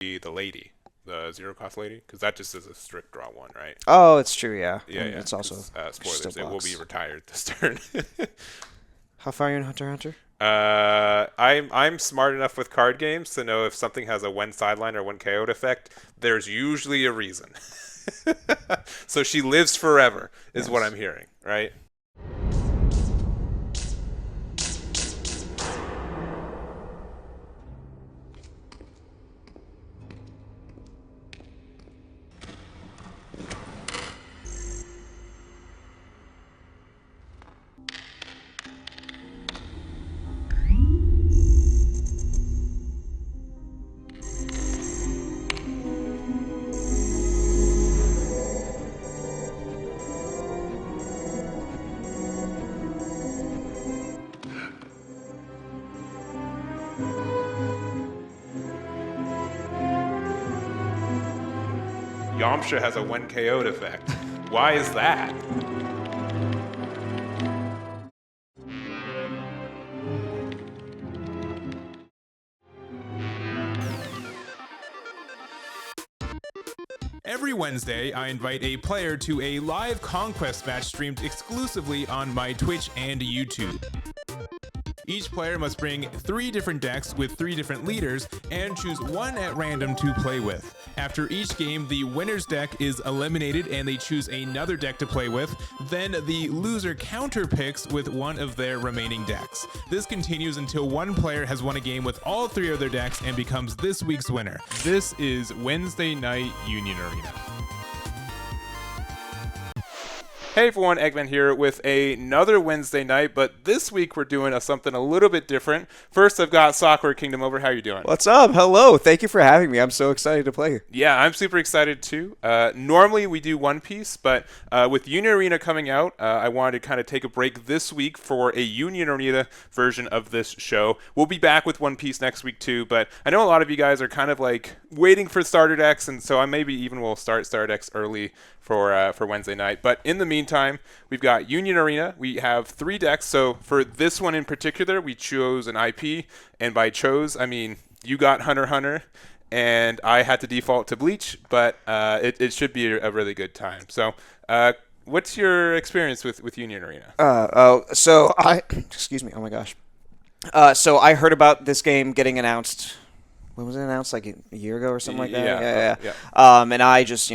the lady, the zero cost lady, because that just is a strict draw one, right? Oh, it's true, yeah. Yeah, And yeah. it's also 'Cause, still spoilers, it will be blocks. retired this turn. How far are you in Hunter x Hunter? I'm smart enough with card games to know if something has a one sideline or one KO effect, there's usually a reason. So she lives forever, is what Yes. I'm hearing, right? Yamcha has a one KO effect. Why is that? Every Wednesday, I invite a player to a live Conquest match streamed exclusively on my Twitch and YouTube. Each player must bring 3 different decks with 3 different leaders and choose one at random to play with. After each game, the winner's deck is eliminated and they choose another deck to play with. Then the loser counter picks with one of their remaining decks. This continues until one player has won a game with all 3 of their decks and becomes this week's winner. This is Wednesday Night Union Arena. Hey everyone, Eggman here with another Wednesday night, but this week we're doing something a little bit different. First, I've got Sakura Kingdom over. How are you doing? What's up? Hello. Thank you for having me. I'm so excited to play. Yeah, I'm super excited too. Normally we do One Piece, but with Union Arena coming out, I wanted to kind of take a break this week for a Union Arena version of this show. We'll be back with One Piece next week too, but I know a lot of you guys are kind of like waiting for starter decks, and so I maybe even will start starter decks early for Wednesday night. But in the meantime, we've got Union Arena. We have 3 decks. So for this one in particular, we chose an IP, and by chose, I mean you got Hunter x Hunter, and I had to default to Bleach, but it should be a really good time. So what's your experience with Union Arena? So I, excuse me. Oh my gosh. So I heard about this game getting announced. When was it announced? Like a year ago or something like that? Yeah. And I just,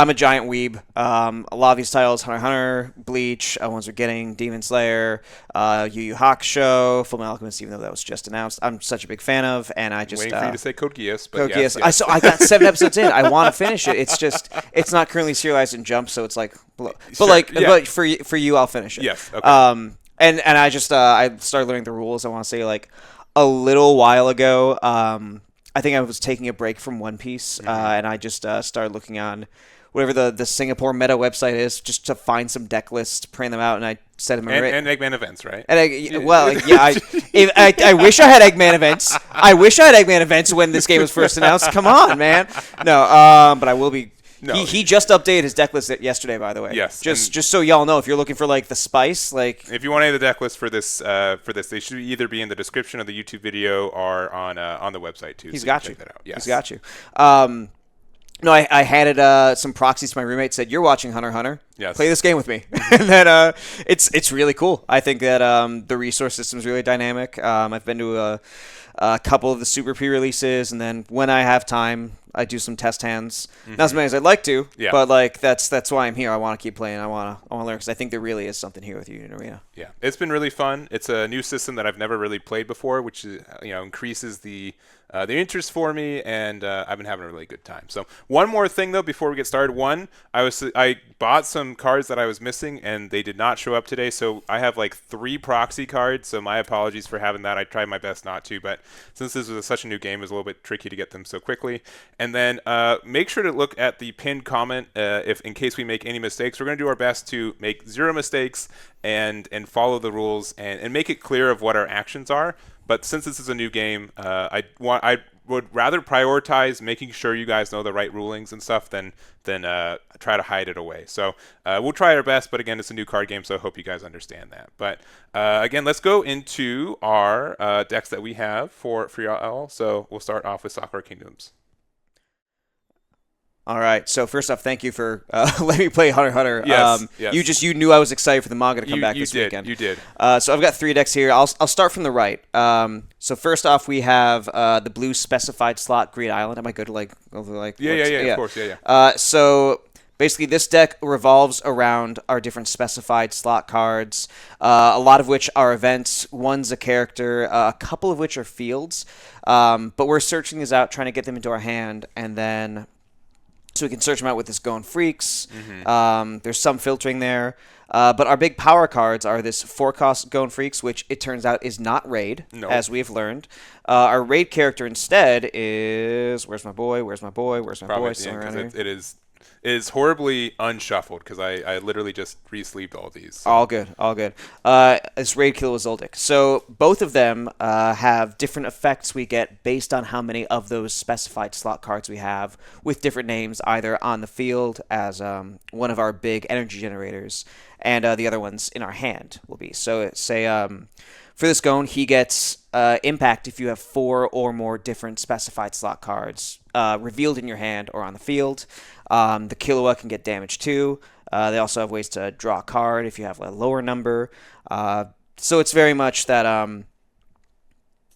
I'm a giant weeb. A lot of these titles, Hunter x Hunter, Bleach, ones we're getting, Demon Slayer, Yu Yu Hakusho, Full Metal Alchemist, even though that was just announced. I'm such a big fan of, and I just Waiting for you to say Code Geass, but Code yes, Geass. yes. I got 7 episodes in. I want to finish it. It's not currently serialized in Jump, so it's like, but Sure, like, yeah. but for you, I'll finish it. Yes, okay. And I just I started learning the rules. I want to say like a little while ago. I think I was taking a break from One Piece, and I just started looking on whatever the Singapore meta website is, just to find some deck lists, print them out, and I set them in. And Eggman events, right? And I wish I had Eggman events. I wish I had Eggman events when this game was first announced. Come on, man. No, but I will be. No. He just updated his deck list yesterday, by the way. Yes, Just so y'all know, if you're looking for like the spice, like if you want any of the deck lists for this, they should either be in the description of the YouTube video or on the website too. he's so got you. Check that out. Yes. He's got you. No, I handed some proxies to my roommate. Said, "You're watching Hunter x Hunter. Yes. Play this game with me." And then it's really cool. I think that the resource system is really dynamic. I've been to a couple of the super pre-releases, and then when I have time, I do some test hands. Not as many as I'd like to, Yeah. but like that's why I'm here. I want to keep playing. I want to learn because I think there really is something here with Union Arena. Yeah, it's been really fun. It's a new system that I've never really played before, which increases the interest for me, and I've been having a really good time. So one more thing though before we get started. I bought some cards that I was missing, and they did not show up today. So I have like 3 proxy cards. So my apologies for having that. I tried my best not to, but since this was such a new game, it was a little bit tricky to get them so quickly. And then make sure to look at the pinned comment if in case we make any mistakes. We're going to do our best to make 0 mistakes and follow the rules and make it clear of what our actions are. But since this is a new game, I would rather prioritize making sure you guys know the right rulings and stuff than try to hide it away. So we'll try our best, but again, it's a new card game, so I hope you guys understand that. But again, let's go into our decks that we have for y'all. So we'll start off with Sakura Kingdoms. All right. So first off, thank you for letting me play Hunter x Hunter. Yes, yes. You knew I was excited for the manga to come back You this did. weekend. You did. So I've got 3 decks here. I'll start from the right. So first off, we have the blue specified slot Greed Island. Am I good to like over like? Yeah. Of course. Yeah. So basically, this deck revolves around our different specified slot cards, a lot of which are events, one's a character, a couple of which are fields. But we're searching these out, trying to get them into our hand, and then so we can search them out with this Going Freaks. There's some filtering there. But our big power cards are this 4-cost Going Freaks, which it turns out is not raid, as we have learned. Our raid character instead is... Where's my boy? Where's my boy? Where's my boy? Somewhere around here. It is horribly unshuffled because I literally just re-sleeved all these. So. All good, all good. It's Raid Killer with Zoldyck. So both of them have different effects we get based on how many of those specified slot cards we have with different names, either on the field as one of our big energy generators, and the other ones in our hand will be. So say for this Gon, he gets impact if you have 4 or more different specified slot cards revealed in your hand or on the field. The Killua can get damage too. They also have ways to draw a card if you have a lower number. So it's very much that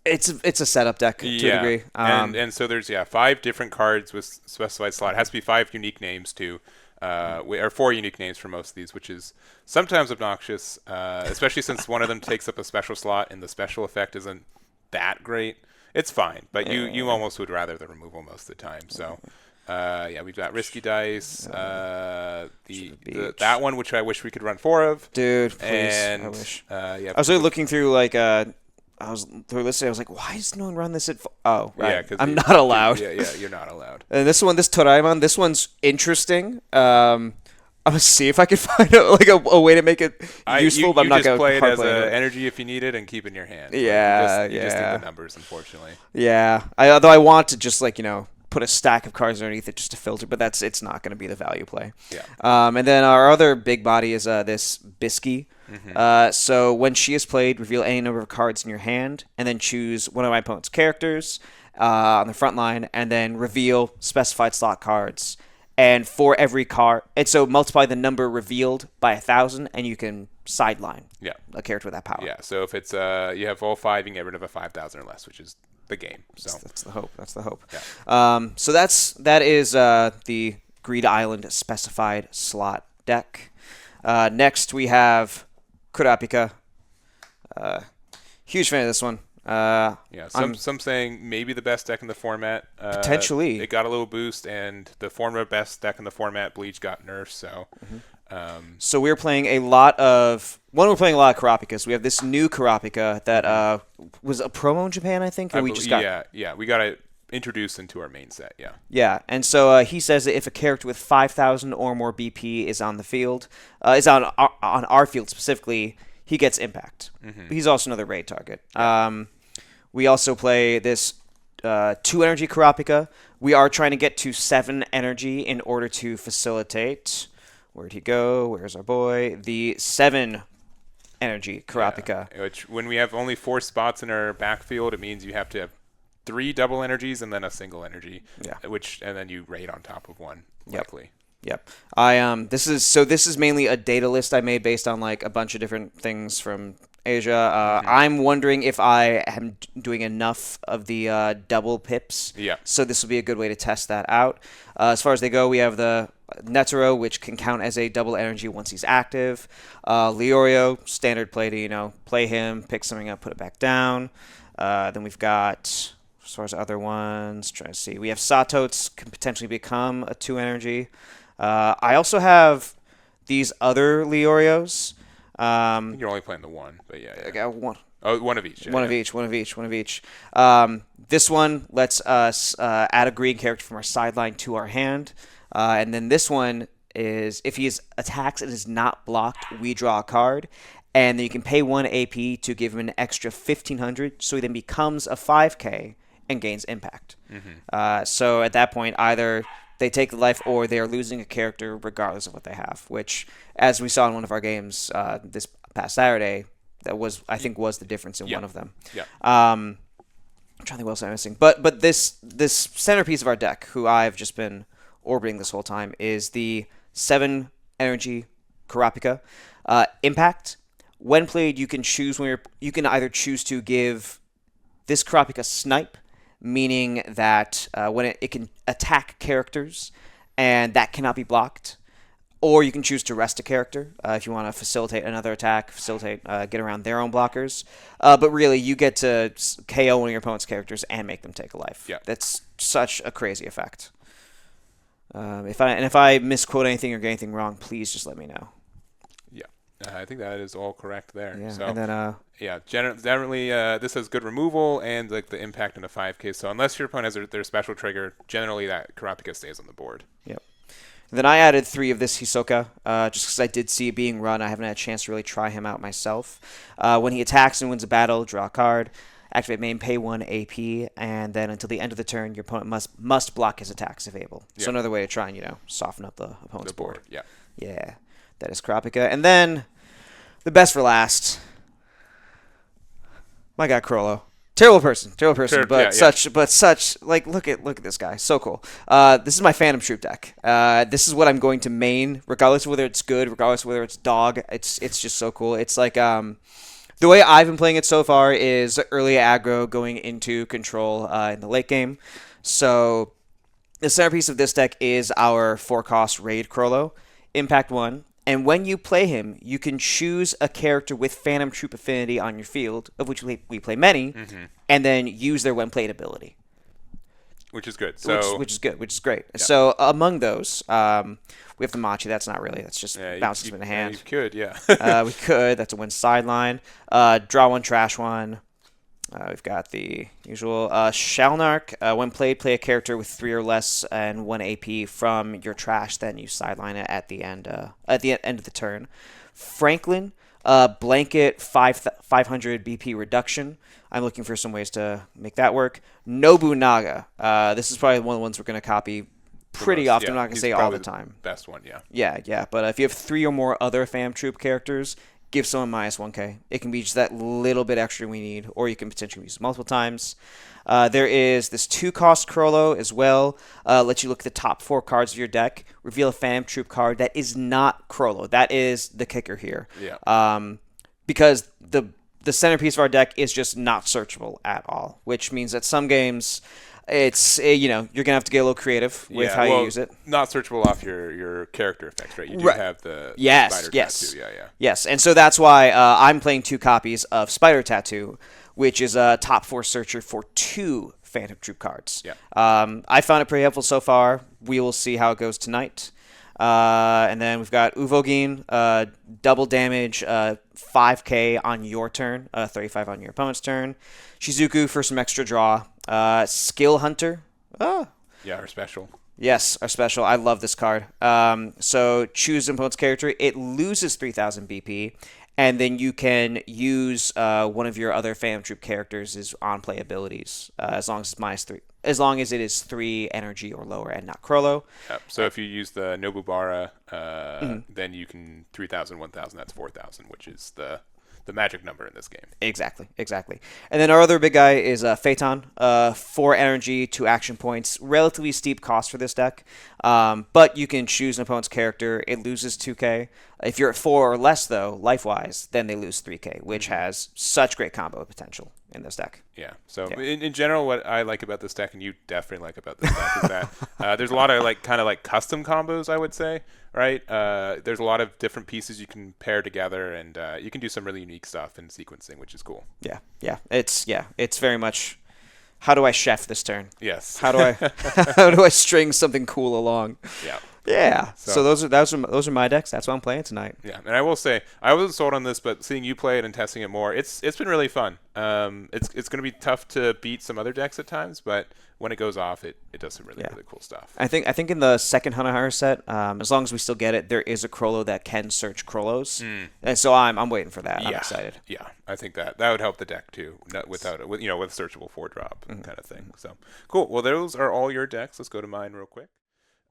it's a setup deck to a degree. And so there's 5 different cards with specified slot. It has to be 5 unique names too. Or 4 unique names for most of these, which is sometimes obnoxious, especially since one of them takes up a special slot and the special effect isn't that great. It's fine, but you almost would rather the removal most of the time. So, we've got Risky Dice, that one, which I wish we could run 4 of. Dude, please, and, I wish. I was really looking through, like, I was through listening. I was like, why does no one run this at... Oh, right. Yeah, I'm not allowed. Yeah, you're not allowed. And this Toraimon, this one's interesting. I'm going to see if I can find a way to make it useful, but I'm not going to play it as energy if you need it and keep it in your hand. Yeah, you just need the numbers, unfortunately. Yeah. Although I want to just, put a stack of cards underneath it just to filter, but it's not going to be the value play. Yeah. And then our other big body is this Bisky. So when she is played, reveal any number of cards in your hand, and then choose one of my opponent's characters on the front line, and then reveal specified slot cards. And for every card, and so multiply the number revealed by 1,000, and you can sideline a character with that power. Yeah. So if it's you have all 5, you can get rid of a 5,000 or less, which is the game. So that's the hope. That's the hope. Yeah. So that is the Greed Island specified slot deck. Next we have Kurapika. Huge fan of this one. Some saying maybe the best deck in the format. Potentially. It got a little boost, and the former best deck in the format, Bleach, got nerfed. So, so we're playing a lot of Kurapikas. We have this new Kurapika that was a promo in Japan, I think, or we got it introduced into our main set. Yeah. Yeah, and so he says that if a character with 5,000 or more BP is on the field, is on our field specifically, he gets impact. He's also another raid target. We also play this 2 energy Kurapika. We are trying to get to 7 energy in order to facilitate. Where'd he go? Where's our boy? The 7 energy Kurapika. Yeah, which when we have only 4 spots in our backfield, it means you have to have 3 double energies and then a single energy. Yeah. And then you raid on top of one, likely. Yep. This is mainly a data list I made based on a bunch of different things from Asia. I'm wondering if I am doing enough of the double pips. Yeah. So this will be a good way to test that out. As far as they go, we have the Netero, which can count as a double energy once he's active. Leorio, standard play to play him, pick something up, put it back down. Then we've got, as far as other ones, trying to see. We have Satots, can potentially become a 2 energy. I also have these other Leorios. You're only playing the one, but yeah. I got one. Oh, one of each. One of each. This one lets us add a green character from our sideline to our hand. And then this one is, if he attacks and is not blocked, we draw a card. And then you can pay 1 AP to give him an extra 1,500, so he then becomes a 5K and gains impact. So at that point, either they take the life or they are losing a character regardless of what they have, which, as we saw in one of our games this past Saturday, I think was the difference in one of them. Yeah. I'm trying to think what else I'm missing. But this centerpiece of our deck, who I've just been orbiting this whole time, is the 7 energy Kurapika. Impact. When played, you can you can either choose to give this Kurapika snipe, meaning that when it can attack characters and that cannot be blocked. Or you can choose to rest a character if you want to facilitate another attack, get around their own blockers. But really, you get to KO one of your opponent's characters and make them take a life. Yeah. That's such a crazy effect. If I misquote anything or get anything wrong, please just let me know. Yeah, I think that is all correct there. Yeah, so, and then generally, this has good removal and like the impact in a 5K. So unless your opponent has their special trigger, generally that Kurapika stays on the board. Yep. Then I added 3 of this Hisoka, just because I did see it being run. I haven't had a chance to really try him out myself. When he attacks and wins a battle, draw a card, activate main, pay 1 AP, and then until the end of the turn, your opponent must block his attacks if able. Yeah. So another way to try and, soften up the opponent's board. Yeah. Yeah, that is Kurapika. And then, the best for last, my guy Crollo. Terrible person, but such look at this guy, so cool. This is my Phantom Troop deck. This is what I'm going to main, regardless of whether it's good, regardless of whether it's dog. It's just so cool. It's like the way I've been playing it so far is early aggro going into control in the late game. So the centerpiece of this deck is our 4-cost Raid Crollo, Impact 1. And when you play him, you can choose a character with Phantom Troop affinity on your field, of which we play many, and then use their when played ability. Which is good. So which is good, which is great. Yeah. So among those, we have the Machi. That's not really. That's just bounces in the hand. You could, yeah. We could. That's a win sideline. Draw 1, trash 1. We've got the usual Shalnark. When played, play a character with 3 or less and 1 AP from your trash. Then you sideline it at the end of the turn. Franklin, blanket 500 BP reduction. I'm looking for some ways to make that work. Nobunaga. This is probably one of the ones we're going to copy pretty often. I'm not going to say all the time. Best one, yeah. Yeah. But if you have 3 or more other Phantom Troop characters, give someone minus 1k. It can be just that little bit extra we need, or you can potentially use it multiple times. There is this 2-cost Crollo as well. Lets you look at the top 4 cards of your deck, reveal a Phantom Troop card that is not Crollo. That is the kicker here. Yeah. Because the centerpiece of our deck is just not searchable at all, which means that some games it's you're gonna have to get a little creative with how you use it. Not searchable off your character effects, right? You do have the spider tattoo. Yeah. Yes, and so that's why I'm playing 2 copies of Spider Tattoo, which is a top 4 searcher for 2 Phantom Troop cards. Yeah. I found it pretty helpful so far. We will see how it goes tonight. And then we've got Uvogin, double damage, 5k on your turn, 35 on your opponent's turn. Shizuku for some extra draw. Skill Hunter. Oh. Yeah, our special. Yes, our special. I love this card. So choose an opponent's character. It loses 3,000 BP, and then you can use one of your other Phantom Troop characters' on-play abilities, as long as it's -3. As long as it is 3 energy or lower and not Crollo. Yep. So if you use the Nobubara, then you can 3,000, 1,000. That's 4,000, which is the magic number in this game. Exactly. And then our other big guy is Phaeton. 4 energy, 2 action points. Relatively steep cost for this deck. But you can choose an opponent's character. It loses 2k. If you're at 4 or less, though, life-wise, then they lose 3k, which has such great combo potential in this deck. Yeah. So in general, what I like about this deck, and you definitely like about this deck, is that there's a lot of kind of custom combos, I would say, right? There's a lot of different pieces you can pair together, and you can do some really unique stuff in sequencing, which is cool. Yeah. It's very much, how do I chef this turn? Yes. How do I string something cool along? Yeah. Yeah. So those are my decks. That's what I'm playing tonight. Yeah, and I will say I wasn't sold on this, but seeing you play it and testing it more, it's been really fun. It's going to be tough to beat some other decks at times, but when it goes off, it does some really cool stuff. I think in the second Hunter set, as long as we still get it, there is a Crollo that can search Crollos, and so I'm waiting for that. I'm excited. Yeah, I think that would help the deck too, with searchable 4-drop kind of thing. So cool. Well, those are all your decks. Let's go to mine real quick.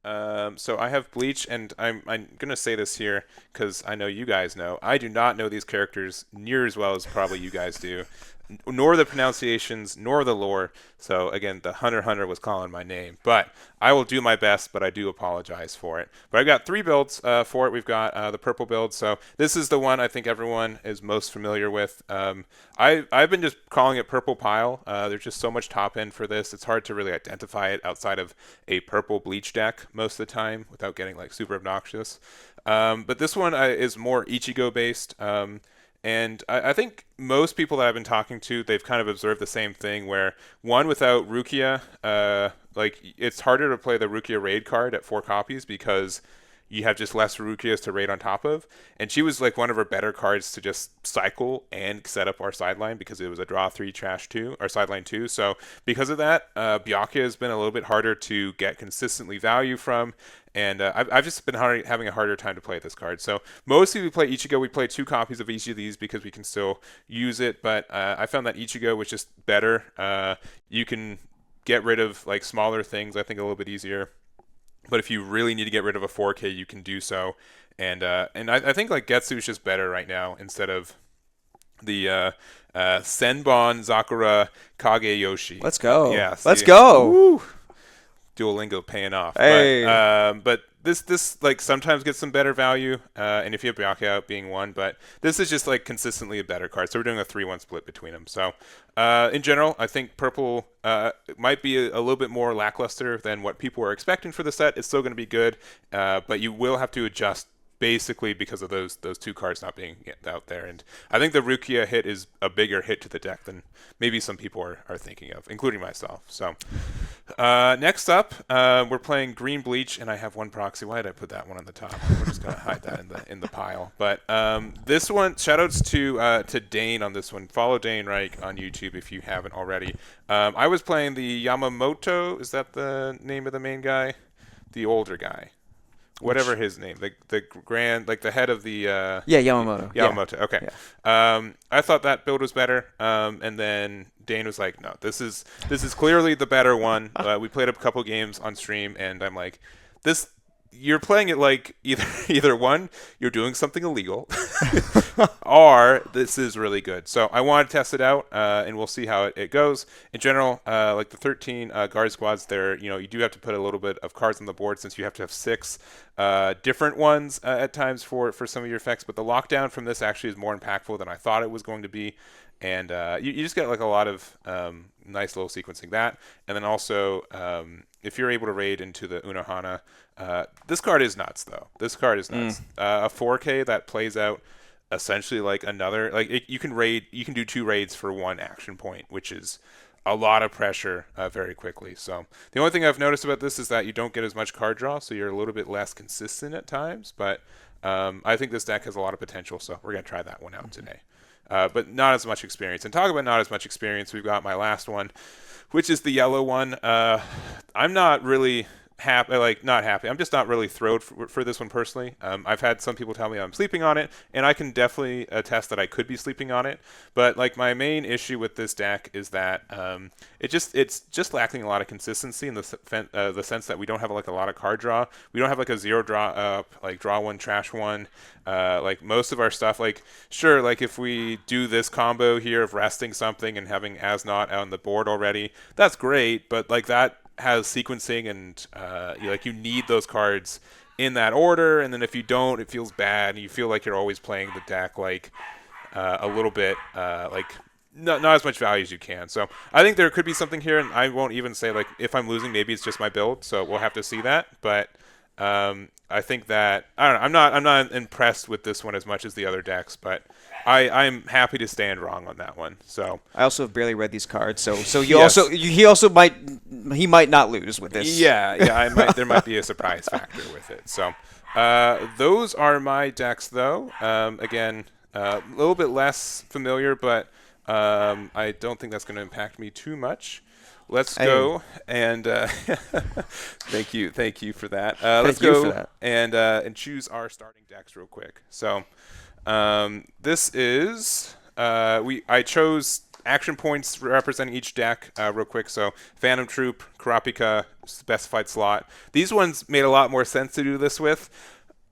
So I have Bleach, and I'm gonna say this here because I know you guys know. I do not know these characters near as well as probably you guys do. nor the pronunciations, nor the lore. So again, the Hunter was calling my name, but I will do my best. But I do apologize for it. But I've got 3 builds for it. We've got the purple build. So this is the one I think everyone is most familiar with. I've been just calling it purple pile. There's just so much top end for this. It's hard to really identify it outside of a purple bleach deck most of the time without getting like super obnoxious. But this one is more Ichigo based. And I think most people that I've been talking to, they've kind of observed the same thing where one, without Rukia, like it's harder to play the Rukia raid card at 4 copies because you have just less Rukias to raid on top of. And she was like one of our better cards to just cycle and set up our sideline because it was a draw 3 trash 2, or sideline 2. So because of that, Byakuya has been a little bit harder to get consistently value from. And I've just been having a harder time to play this card. So mostly we play Ichigo. We play 2 copies of each of these because we can still use it. But I found that Ichigo was just better. You can get rid of like smaller things, I think, a little bit easier. But if you really need to get rid of a 4K, you can do so. And I think like Getsu is just better right now instead of the Senbon Zakura Kageyoshi. Let's go. Yeah, Let's go. Woo. Duolingo paying off. Hey. But this like sometimes gets some better value, and if you have Byakuya out being one, but this is just like consistently a better card. So we're doing a 3-1 split between them. So in general, I think purple might be a little bit more lackluster than what people were expecting for the set. It's still going to be good, but you will have to adjust basically because of those 2 cards not being out there. And I think the Rukia hit is a bigger hit to the deck than maybe some people are thinking of, including myself. So next up, we're playing Green Bleach, and I have 1 proxy. Why did I put that one on the top? We're just going to hide that in the pile. But this one, shoutouts to Dane on this one. Follow Dane Reich on YouTube if you haven't already. I was playing the Yamamoto. Is that the name of the main guy? The older guy. Whatever his name, the grand, like the head of the Yamamoto. Yamamoto. Yeah. Okay. Yeah. I thought that build was better. And then Dane was like, "No, this is clearly the better one." We played a couple games on stream, and I'm like, "This, you're playing it like either one, you're doing something illegal, or this is really good." So I want to test it out, and we'll see how it goes. In general, like the 13 guard squads, there, you do have to put a little bit of cards on the board since you have to have 6 different ones at times for some of your effects. But the lockdown from this actually is more impactful than I thought it was going to be. And you just get like a lot of nice little sequencing that. And then also, if you're able to raid into the Unohana, this card is nuts, though. This card is nuts. A 4K that plays out essentially like another, like you can do 2 raids for 1 action point, which is a lot of pressure very quickly. So the only thing I've noticed about this is that you don't get as much card draw, so you're a little bit less consistent at times. But I think this deck has a lot of potential, so we're going to try that one out today. But not as much experience. And talk about not as much experience, we've got my last one, which is the yellow one. I'm not really not happy. I'm just not really thrilled for this one personally. I've had some people tell me I'm sleeping on it, and I can definitely attest that I could be sleeping on it. But like my main issue with this deck is that it's just lacking a lot of consistency in the sense that we don't have like a lot of card draw. We don't have like a 0 draw up, like draw 1, trash 1. Like most of our stuff, like sure, like if we do this combo here of resting something and having Asnot on the board already, that's great. But like that has sequencing, and you need those cards in that order, and then if you don't, it feels bad, and you feel like you're always playing the deck like a little bit like not as much value as you can. So I think there could be something here, and I won't even say like if I'm losing, maybe it's just my build, so we'll have to see that. But I think that I don't know. I'm not impressed with this one as much as the other decks, but I'm happy to stand wrong on that one. So I also have barely read these cards, so he might not lose with this. Yeah, there might be a surprise factor with it. So those are my decks, though. Again, a little bit less familiar, but I don't think that's going to impact me too much. Let's go and thank you for that. Let's go and choose our starting decks real quick. So this is I chose action points representing each deck real quick. So Phantom Troop, Kurapika, specified slot. These ones made a lot more sense to do this with.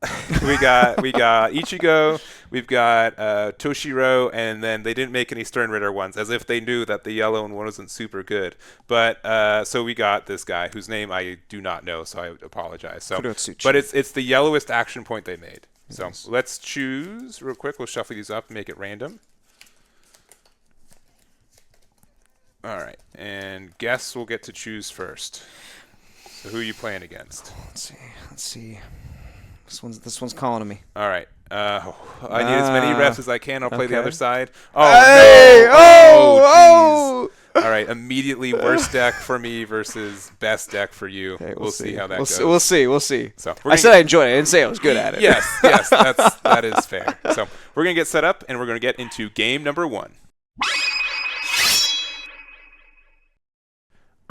we got Ichigo, we've got Toshiro, and then they didn't make any Stern Ritter ones, as if they knew that the yellow one wasn't super good. But so we got this guy whose name I do not know, so I apologize. So, but Kurotsuchi. it's the yellowest action point they made. So Yes. let's choose real quick. We'll shuffle these up and make it random. All right, and guess we'll get to choose first. So who are you playing against? Let's see. Let's see. This one's calling to me. All right. I need as many reps as I can. I'll play the okay. other side. Oh, Hey! no. Oh! Jeez. All right. Immediately worst deck for me versus best deck for you. Okay, we'll see how that we'll goes. See, we'll see. We'll see. So I said I enjoyed it. I didn't say I was good at it. Yes, that is fair. So we're going to get set up, and we're going to get into game number 1.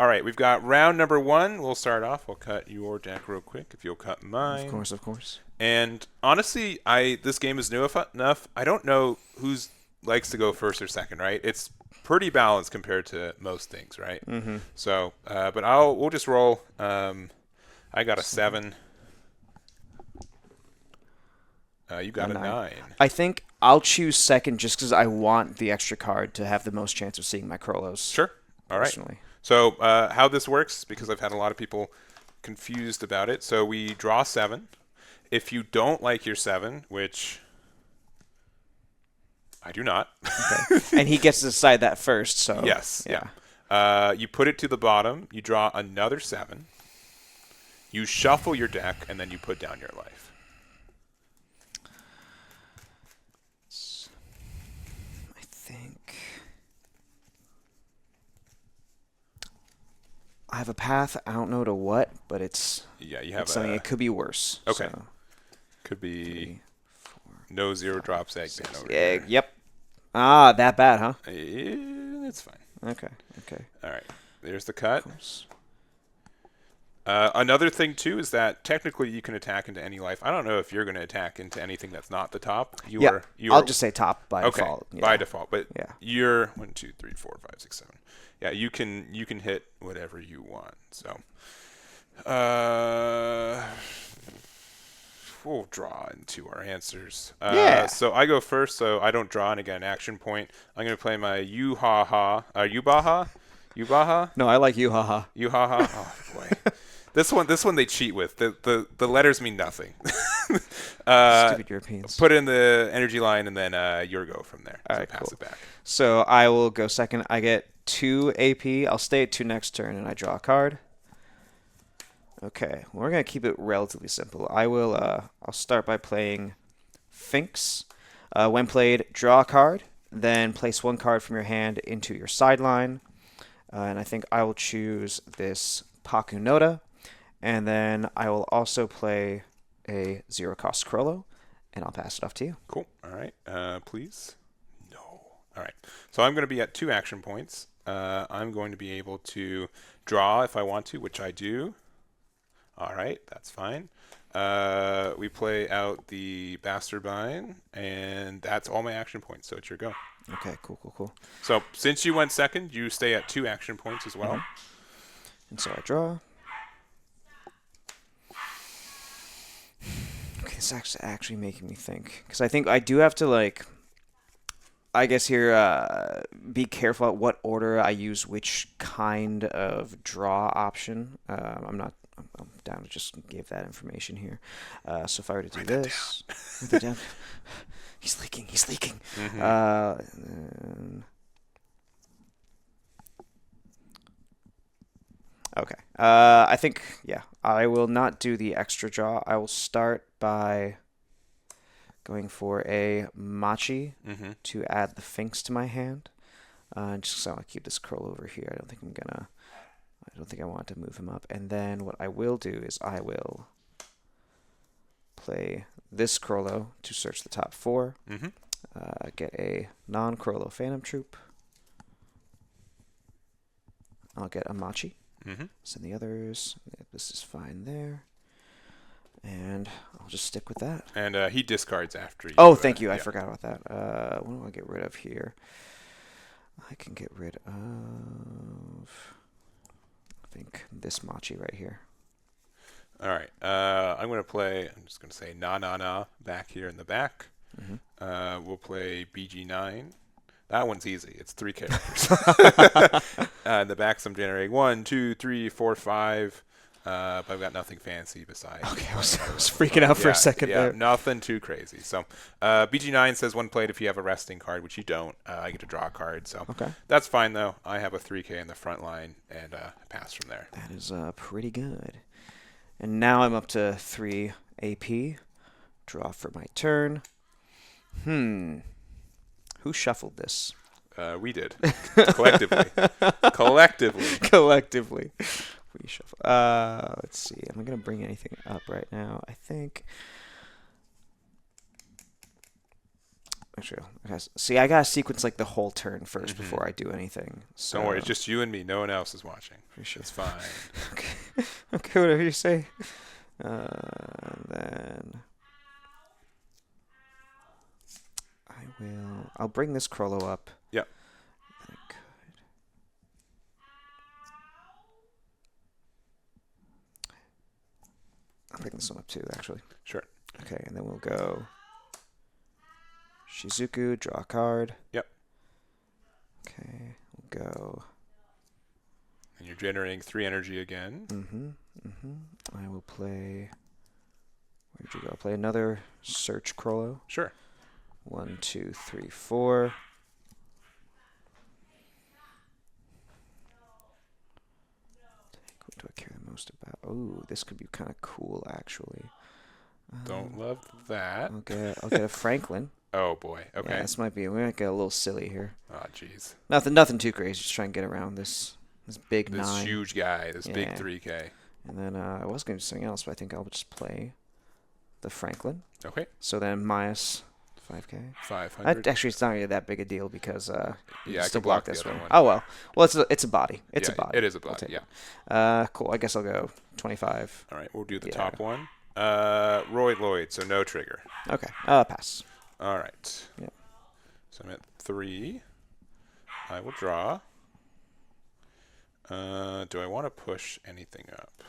All right, we've got round number 1. We'll start off. We'll cut your deck real quick if you'll cut mine. Of course. And honestly, this game is new enough. I don't know who's likes to go first or second, right? It's pretty balanced compared to most things, right? Mm-hmm. So, but we'll just roll. I got a 7. You got a 9. I think I'll choose second just because I want the extra card to have the most chance of seeing my Krolos. Sure. All right. Personally. So how this works, because I've had a lot of people confused about it. So we draw 7. If you don't like your 7, which I do not. Okay. And he gets to decide that first. So Yes. Yeah. You put it to the bottom. You draw another 7. You shuffle your deck, and then you put down your life. I think I have a path. I don't know to what, but it's Yeah, you have something. It could be worse. Okay. So. Could be 3, 4, no 0 drops egg ban over yeah, there. yep. Ah, that bad, huh? It's fine. Okay. All right. There's the cut. Of course. Another thing, too, is that technically you can attack into any life. I don't know if you're going to attack into anything that's not the top. I'll just say top by okay, default. by default. But yeah. you're 1, 2, 3, 4, 5, 6, 7. Yeah, you can hit whatever you want. So, we'll draw into our answers. Yeah. So I go first, so I don't draw and I get an action point. I'm going to play my Yubaha. Yubaha? No, I like you, haha. Yuhaha. Oh boy. This one they cheat with. The letters mean nothing. Stupid Europeans. Put in the energy line and then your go from there. All So right, pass cool. it back. So I will go second. I get 2 AP. I'll stay at 2 next turn, and I draw a card. Okay, we're gonna keep it relatively simple. I'll start by playing Finks. When played, draw a card, then place 1 card from your hand into your sideline. And I think I will choose this Pakunoda. And then I will also play a 0-cost Krollo, and I'll pass it off to you. Cool. All right. Please. No. All right. So I'm going to be at 2 action points. I'm going to be able to draw if I want to, which I do. All right. That's fine. We play out the Bastardbine, and that's all my action points. So it's your go. Okay, cool. So since you went second, you stay at 2 action points as well. And so I draw. Okay, this is actually making me think. Because I think I do have to, like, I guess here, be careful at what order I use which kind of draw option. I'm down to just give that information here. So if I were to do this. Write that down. He's leaking. Mm-hmm. Okay. I think, I will not do the extra draw. I will start by going for a Machi to add the Finks to my hand. Just so I'll keep this curl over here. I don't think I want to move him up. And then what I will do is I will play this Krollo to search the top 4. Get a non-Krollo Phantom Troop. I'll get a Machi. Send the others. This is fine there. And I'll just stick with that. And he discards after you. Oh, thank you. I forgot about that. What do I get rid of here? I can get rid of, I think, this Machi right here. All right. I'm going to play, I'm just going to say na na na back here in the back. We'll play BG9. That one's easy. It's 3 characters. In the backs, I'm generating 1, 2, 3, 4, 5. But I've got nothing fancy besides. Okay, I was freaking out for a second yeah, there. nothing too crazy. So BG9 says when played, if you have a resting card, which you don't, I get to draw a card. So that's fine, though. I have a 3K in the front line and pass from there. That is pretty good. And now I'm up to 3 AP. Draw for my turn. Who shuffled this? We did. Collectively. Collectively. We shuffle. Let's see. Am I going to bring anything up right now? I think. Actually, see, I got to sequence like the whole turn first before I do anything. So. Don't worry. It's just you and me. No one else is watching. Sure. It's fine. Okay, whatever you say. Then I'll bring this Krollo up. Yep. I'll bring this one up too, actually. Sure. Okay, and then we'll go Shizuku, draw a card. Yep. Okay, we'll go. And you're generating 3 energy again. I will play. Where'd you go? I'll play another Search Krollo. Sure. 1, 2, 3, 4. What do I care the most about? Oh, this could be kind of cool, actually. Don't love that. I'll get a Franklin. Oh boy. Okay. Yeah, this might be. We might get a little silly here. Oh jeez. Nothing too crazy. Just try and get around this big 9. This huge guy. This big 3K. And then I was going to do something else, but I think I'll just play the Franklin. Okay. So then minus 5K. 500. Actually, it's not really that big a deal because yeah, I still can block this the other one. one. Oh well. Well, it's a body. It's yeah, a body. It is a body. Yeah. Cool. I guess I'll go 25. All right. We'll do the top one. Roy Lloyd. So no trigger. Okay. Pass. All right. Yep. So I'm at 3. I will draw. Do I want to push anything up?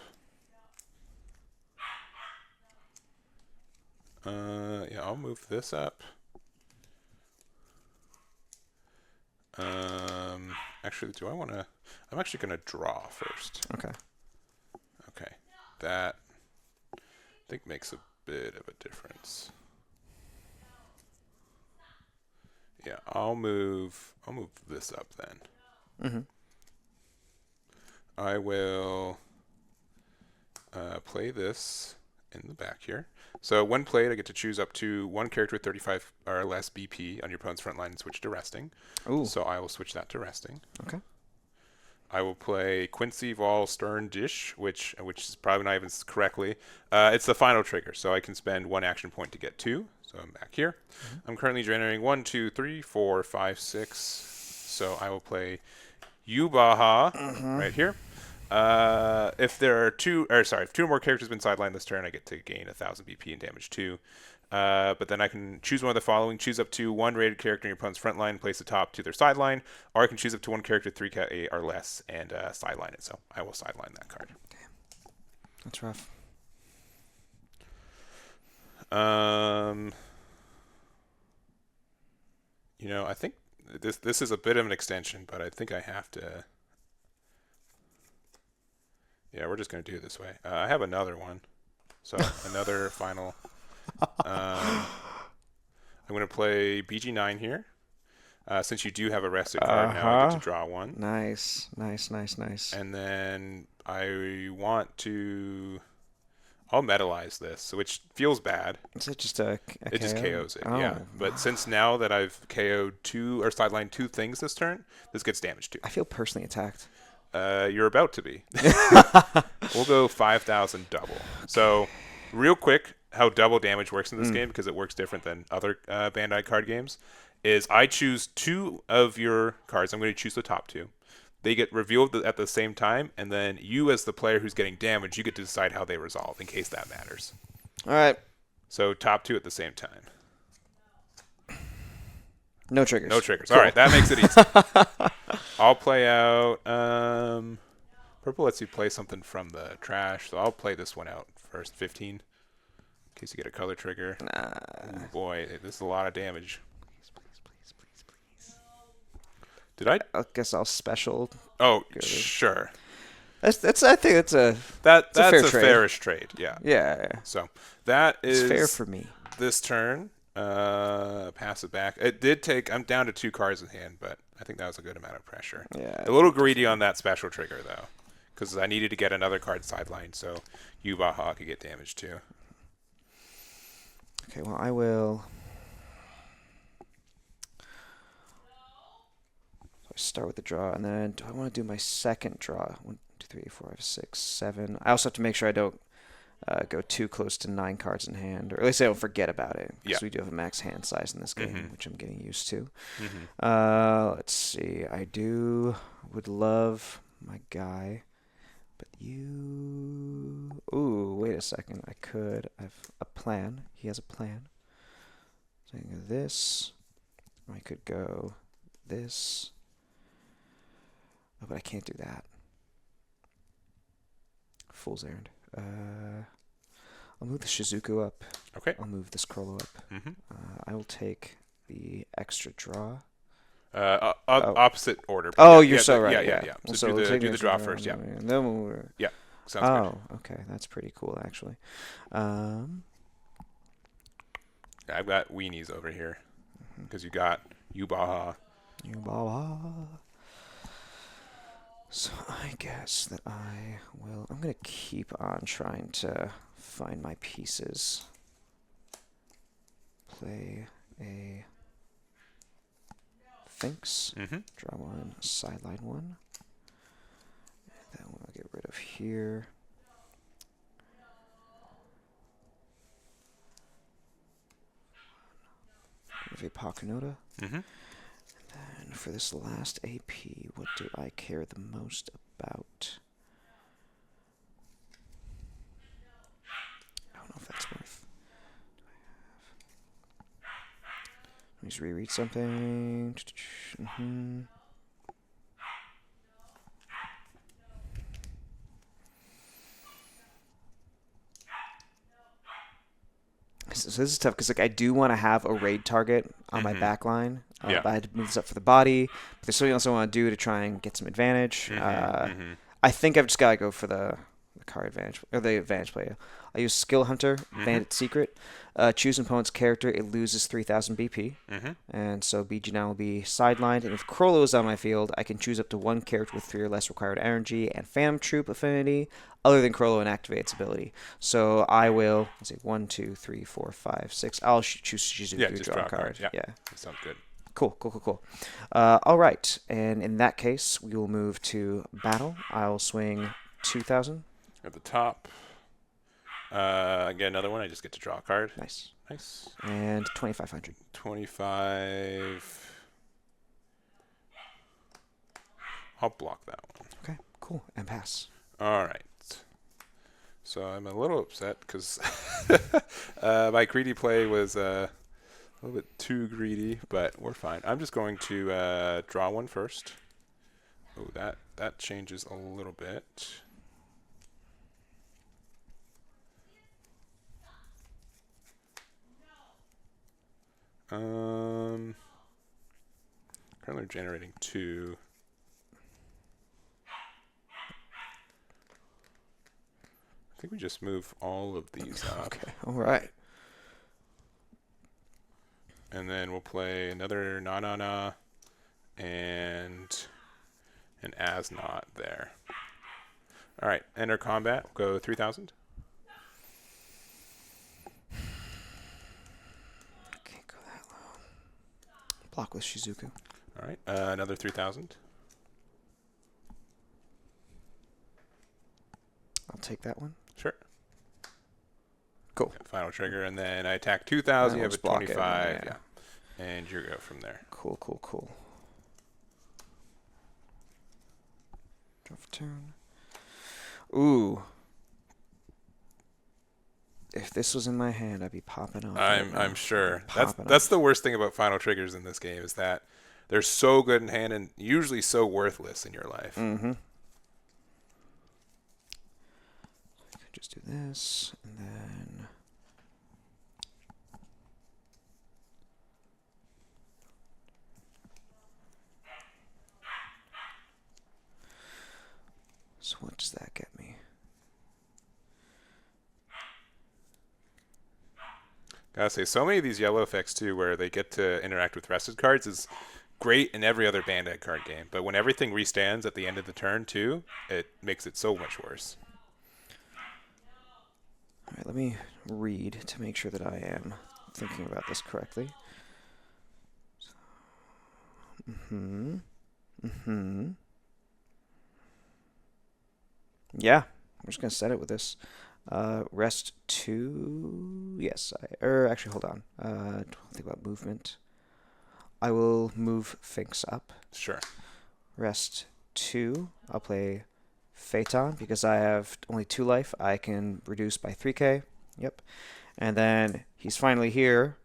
Yeah, I'll move this up. Actually, do I want to? I'm actually going to draw first. Okay. Okay. That, I think, makes a bit of a difference. Yeah, I'll move this up then. I will play this in the back here. So when played, I get to choose up to 1 character with 35 or less BP on your opponent's front line and switch to resting. Ooh. So I will switch that to resting. Okay. I will play Quincy Vol Stern Dish, which is probably not even correctly. It's the final trigger, so I can spend 1 action point to get 2. So I'm back here. I'm currently generating 1, 2, 3, 4, 5, 6. So I will play Yubaha right here. If there are if 2 or more characters have been sidelined this turn, I get to gain 1,000 BP and damage 2. But then I can choose one of the following. Choose up to 1 rated character in your opponent's front line, place the top to their sideline, or I can choose up to 1 character 3K or less and sideline it. So I will sideline that card. Damn. That's rough. I think this is a bit of an extension, but I think I have to. Yeah, we're just going to do it this way. I have another one. So another final. I'm going to play BG9 here. Since you do have a rested card now, I get to draw 1. Nice. And then I want I'll metalize this, which feels bad. Is it just a it KO? just KOs it, oh. yeah. But since now that I've KO'd 2 or sidelined 2 things this turn, this gets damage too. I feel personally attacked. You're about to be. We'll go 5,000 double. So, real quick, how double damage works in this game, because it works different than other Bandai card games, is I choose 2 of your cards. I'm going to choose the top 2. They get revealed at the same time, and then you, as the player who's getting damaged, you get to decide how they resolve, in case that matters. All right. So, top 2 at the same time. No triggers. No triggers. Cool. All right, that makes it easy. I'll play out Purple lets you play something from the trash, so I'll play this one out first. 15, in case you get a color trigger. Nah. Ooh, boy, this is a lot of damage. Please. Did I? I guess I'll special. Oh, Go to- sure. That's. I think that's a. That's a fair a trade. fairish trade. Yeah. Yeah. So that It's is fair for me. this turn. Pass it back. It did take. I'm down to 2 cards in hand, but I think that was a good amount of pressure. Yeah. A little greedy on that special trigger though, because I needed to get another card sidelined so Yubaha could get damaged too. Okay. Well, I will. So I start with the draw, and then do I want to do my second draw? 1, 2, 3, 4, 5, 6, 7. I also have to make sure I don't go too close to 9 cards in hand, or at least I don't forget about it, because we do have a max hand size in this game, which I'm getting used to. Let's see. I would love my guy, but you. Ooh, wait a second. I have a plan. He has a plan. So I can go this. I could go this. Oh, but I can't do that. Fool's errand. I'll move the Shizuku up. Okay. I'll move this Crollo up. I will take the extra draw. Opposite order. Oh, Yeah, you're so right. Yeah. So, we'll do take the this draw first. Yeah. And then Yeah. Sounds good. okay. That's pretty cool, actually. I've got weenies over here because you got Yubaha. So I guess that I'm going to keep on trying to find my pieces. Play a Finks. Draw 1, sideline 1. That one I'll get rid of here. Move a Pakunoda. And for this last AP, what do I care the most about? I don't know if that's worth. Let me just reread something. So this is tough because I do want to have a raid target on my back line. I had to move this up for the body. But there's something else I want to do to try and get some advantage. I think I've just got to go for the card advantage, or the advantage play. I use Skill Hunter, Bandit Secret. Choose an opponent's character, it loses 3,000 BP. And so BG now will be sidelined. And if Crollo is on my field, I can choose up to 1 character with 3 or less required energy and Phantom Troop affinity, other than Crollo, and activate its ability. So I will, let's see, 1, 2, 3, 4, 5, 6. I'll choose Shizuku, just draw a card. Yeah. That sounds good. Cool. All right. And in that case, we will move to battle. I'll swing 2,000. At the top. Get another one. I just get to draw a card. Nice. And 2,500. 25. I'll block that one. Okay, cool. And pass. All right. So I'm a little upset because my greedy play was a little bit too greedy, but we're fine. I'm just going to draw one first. Oh, that changes a little bit. Currently generating 2. I think we just move all of these up. Okay, all right. And then we'll play another na and an as not there. All right, enter combat. Go 3,000. Can't go that low. Block with Shizuku. All right, another 3,000. I'll take that one. Sure. Cool. Final trigger, and then I attack 2,000. You have a Let's block it, 25. yeah. And you go from there. Cool. Draw for turn. Ooh. If this was in my hand, I'd be popping off. I'm sure. That's the worst thing about final triggers in this game is that they're so good in hand and usually so worthless in your life. do this, and then so what does that get me? Gotta say, so many of these yellow effects too, where they get to interact with rested cards, is great in every other Bandit card game. But when everything restands at the end of the turn too, it makes it so much worse. All right, let me read to make sure that I am thinking about this correctly. Yeah, we're just gonna set it with this. Rest 2. Yes, actually, hold on. Don't think about movement. I will move Finks up. Sure. Rest 2. I'll play Phaeton because I have only 2 life. I can reduce by 3k. Yep. And then he's finally here.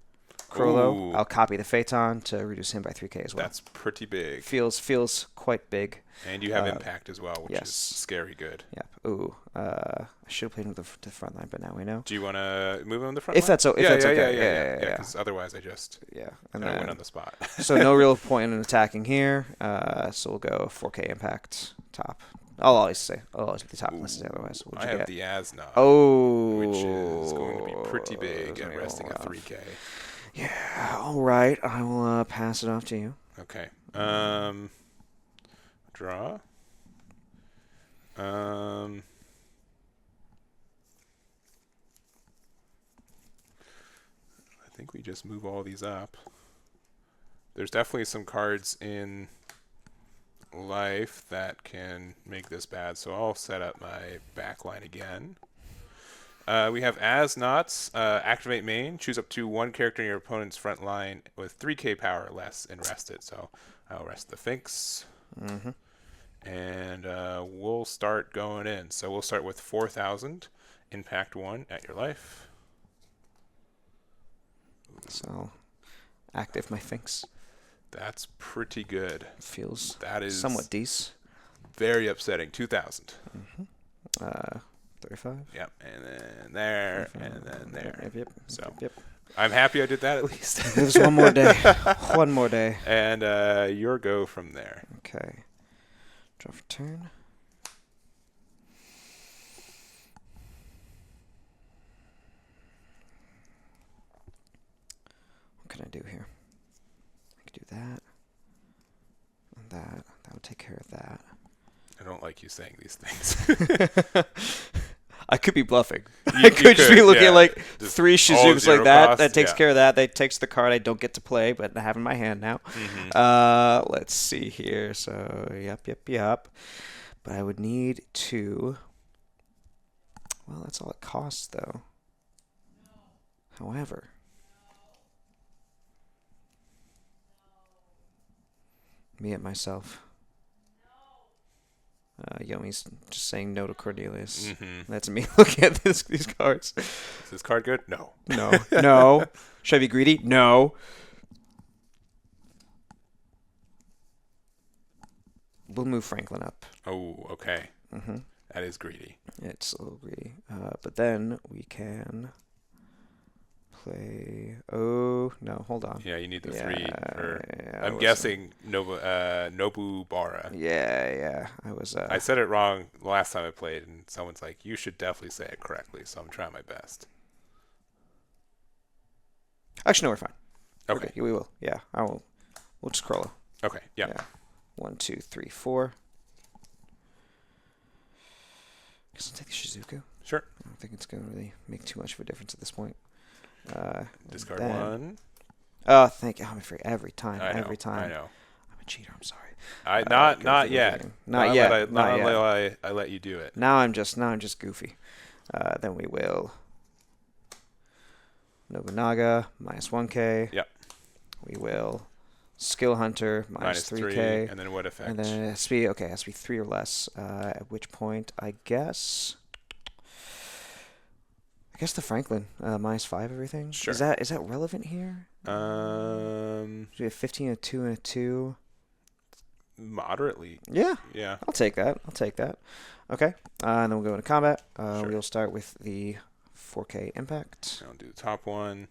Crollo. Ooh. I'll copy the Phaeton to reduce him by 3k as well. That's pretty big. Feels quite big. And you have impact as well, which yes. is scary good. Yep. Ooh. I should have played him with the front line, but now we know. Do you want to move him in the front if line? That's okay. Yeah. Because otherwise I just and then win on the spot. So no real point in attacking here. So we'll go 4k impact top. I'll always be the top unless it's otherwise. I have the Aandroidd. Oh. Which is going to be pretty big and resting at 3k. Yeah, all right. I will pass it off to you. Okay. Draw. I think we just move all these up. There's definitely some cards in life that can make this bad, so I'll set up my back line again. We have Aandroidd, activate main, choose up to 1 character in your opponent's front line with 3k power or less and rest it. So I'll rest the Finks. And we'll start going in. So we'll start with 4,000, impact 1 at your life. So active my Finks. That's pretty good. Feels that is somewhat decent. Very upsetting. 2,000. 35. Yep, and then there, 35. And then there. Yep. So yep. I'm happy I did that at least. There's one more day. One more day. And your go from there. Okay. Draw for turn. What can I do here? I could do that. And that. That would take care of that. I don't like you saying these things. I could be bluffing. I could just be looking at like just 3 Shizuks like that. Cost, that takes care of that. That takes the card I don't get to play, but I have in my hand now. Let's see here. So, yep. But I would need to... Well, that's all it costs, though. However... Me at myself. Yomi's just saying no to Cornelius. That's me looking at these cards. Is this card good? No. No. Should I be greedy? No. We'll move Franklin up. Oh, okay. That is greedy. It's a little greedy. But then we can play... Oh, no, hold on. Yeah, you need the 3 for... Yeah, I'm guessing Nobubara. Yeah. I said it wrong the last time I played, and someone's like, you should definitely say it correctly, so I'm trying my best. Actually, no, we're fine. Okay. We will. Yeah, I will. We'll just Crollo. Okay, yeah. 1, 2, 3, 4. Guess I'll take the Shizuku. Sure. I don't think it's going to really make too much of a difference at this point. Discard 1. Oh, thank you. I'm afraid every time. I know. I'm a cheater. I'm sorry. Not yet. Not yet. I let you do it. Now I'm just goofy. Then we will Nobunaga minus 1k. Yep. We will Skill Hunter minus 3k. 3, and then what effect? And then it has to be 3 or less. At which point, I guess the Franklin minus 5 everything. Sure. Is that relevant here? We have 15, a 2, and a 2. Moderately. Yeah, Yeah. I'll take that. I'll take that. Okay, and then we'll go into combat. Sure. We'll start with the 4K impact. I'll do the top one.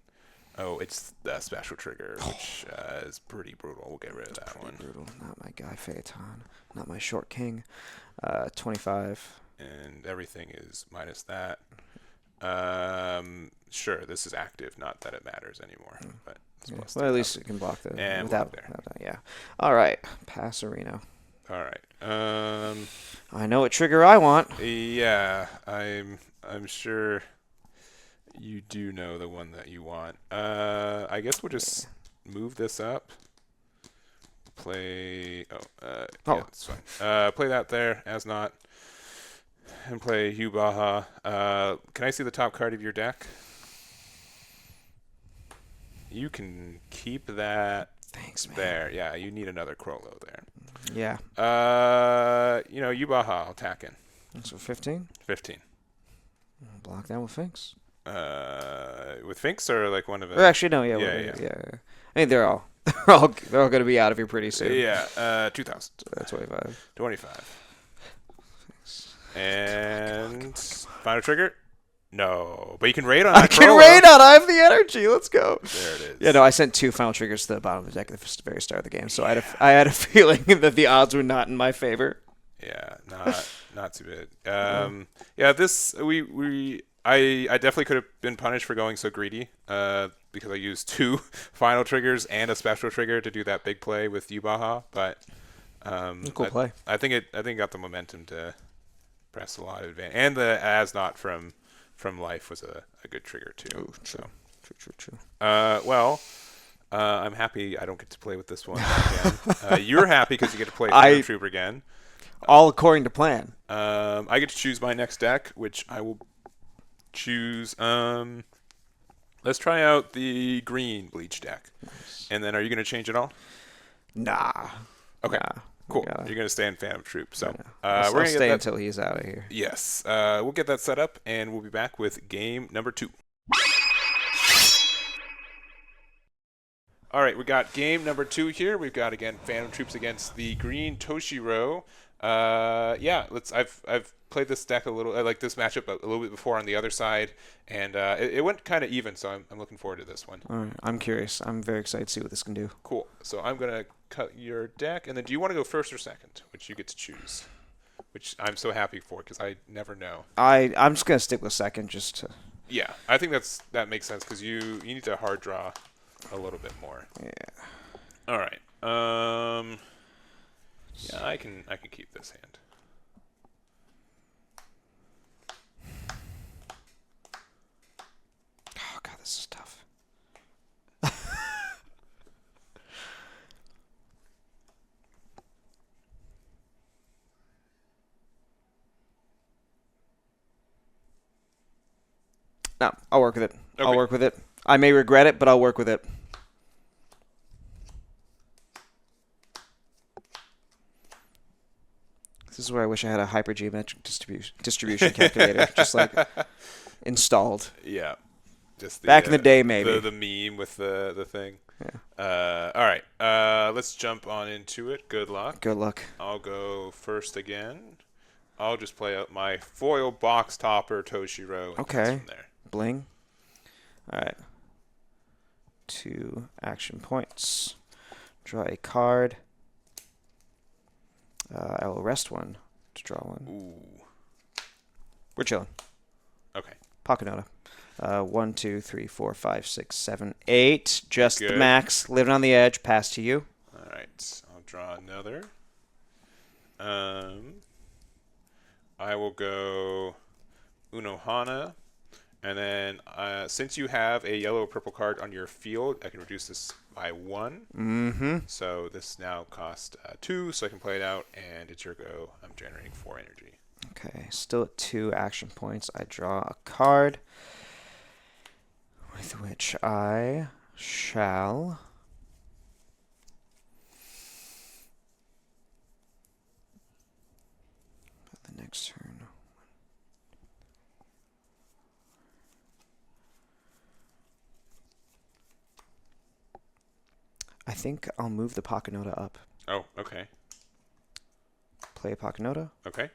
Oh, it's the special trigger, which is pretty brutal. We'll get rid of that one. Brutal. Not my guy Phaeton. Not my short king. 25. And everything is minus that. Sure, this is active. Not that it matters anymore, but it's Yeah. plus Well, at least it can block the and without, block there. without that. Yeah. All right. Passerino. All right. I know what trigger I want. Yeah, I'm sure you do know the one that you want. I guess we'll just move this up. Play. Yeah, it's fine. Play that there as not, and play Hugh Baja. Can I see the top card of your deck? You can keep that. Thanks, man. There. Yeah, you need another Crollo there. Yeah. Yubaha, I'll tack in. So 15. 15. Block that with Finks. With Finks or like one of them? Or actually, no. Yeah. Yeah. I mean, they're all going to be out of here pretty soon. Yeah. 2,000. 25. 25. And final trigger? No. But you can raid on that I can Crollo. raid on. I have the energy. Let's go. There it is. Yeah, no, I sent 2 final triggers to the bottom of the deck at the very start of the game, so I had a feeling that the odds were not in my favor. Yeah, not too bad. Yeah, this I definitely could have been punished for going so greedy. Because I used 2 final triggers and a special trigger to do that big play with Yubaha, but Cool play. I think it got the momentum to press a lot of advantage, and the as not from life was a good trigger too. Ooh, true. So. True. I'm happy I don't get to play with this one again. You're happy because you get to play Phantom Trooper again. All according to plan. I get to choose my next deck, which I will choose. Let's try out the green Bleach deck. Nice. And then are you going to change it all? Nah. Okay. Nah. Cool. You're going to stay in Phantom Troop. So we're going to stay until he's out of here. Yes. We'll get that set up, and we'll be back with game number 2. All right, we got game number 2 here. We've got, again, Phantom Troops against the green Toshiro. I've played this deck a little, like this matchup a little bit before on the other side, and it went kind of even, so I'm looking forward to this one. All right, I'm curious. I'm very excited to see what this can do. Cool. So I'm going to cut your deck, and then do you want to go first or second, which you get to choose, which I'm so happy for because I never know. I'm just going to stick with second just to... Yeah, I think that makes sense because you need to hard draw a little bit more. Yeah. All right. Yeah, I can keep this hand. Oh god, this is tough. No, I'll work with it. Okay. I'll work with it. I may regret it, but I'll work with it. This is where I wish I had a hypergeometric distribution calculator, just like installed. Yeah, just back in the day, maybe the meme with the thing. Yeah. All right. Let's jump on into it. Good luck. Good luck. I'll go first again. I'll just play out my foil box topper Toshiro. Okay. From there. Bling. All right. 2 action points. Draw a card. I will rest 1 to draw 1. Ooh. We're chilling. Okay. Pocket 1, 2, 3, 4, 5, 6, 7, 8. Just Good. the max. Living on the edge. Pass to you. All right. I'll draw another. I will go Unohana. And then since you have a yellow or purple card on your field, I can reduce this by 1. Mm-hmm. So this now costs 2, so I can play it out, and it's your go. I'm generating 4 energy. Okay, still at 2 action points. I draw a card with which I shall... the next turn... I think I'll move the Pocket up. Oh, okay. play Pakinoda, Okay.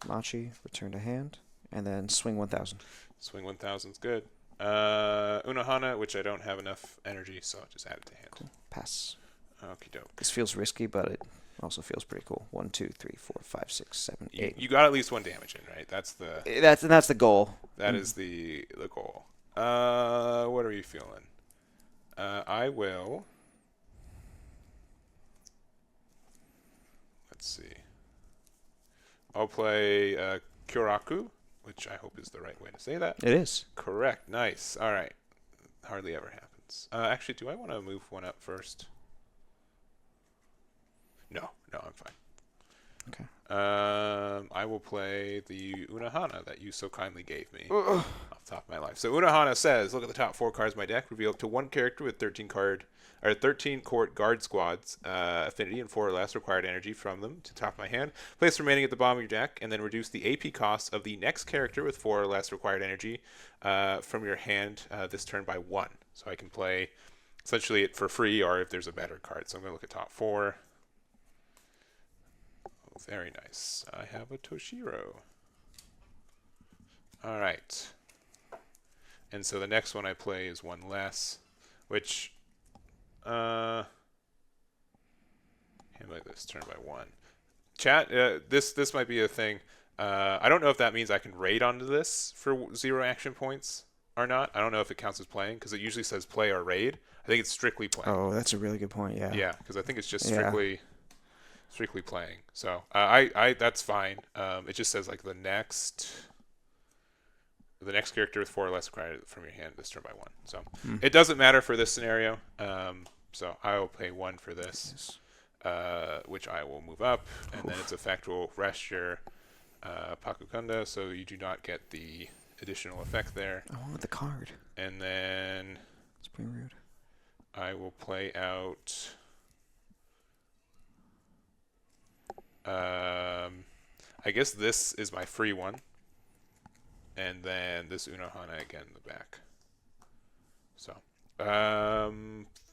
Machi, return to hand, and then swing 1,000. Swing 1,000's good. Unohana, which I don't have enough energy, so I'll just add it to hand. Cool. Pass. Okie doke. This feels risky, but it also feels pretty cool. 1, 2, 3, 4, 5, 6, 7, 8. You got at least 1 damage in, right? That's That's the goal. that is the goal. What are you feeling? I will. Let's see. I'll play Kyoraku, which I hope is the right way to say that. It is. Correct. Nice. All right. Hardly ever happens. Actually, do I want to move one up first? No, I'm fine. Okay. I will play the Unohana that you so kindly gave me off the top of my life. So Unohana says, look at the top 4 cards of my deck. Reveal up to 1 character with 13 court guard squads, affinity and 4 or less required energy from them to top of my hand. Place remaining at the bottom of your deck, and then reduce the AP cost of the next character with 4 or less required energy from your hand this turn by 1. So I can play essentially it for free, or if there's a better card. So I'm going to look at top 4. Oh, very nice. I have a Toshiro. All right. And so the next one I play is 1 less, which handle like this turn by 1. Chat, this might be a thing. I don't know if that means I can raid onto this for 0 action points or not. I don't know if it counts as playing because it usually says play or raid. I think it's strictly playing. Oh, that's a really good point. Yeah. Yeah, because I think it's just strictly playing. So I that's fine. It just says like the next character with 4 or less required from your hand this turn by 1. So it doesn't matter for this scenario. So I will pay 1 for this, which I will move up, and then its effect will rest your Pakukunda, so you do not get the additional effect there. I want the card. And then It's pretty rude. I will play out. I guess this is my free one, and then this Unohana again in the back. So,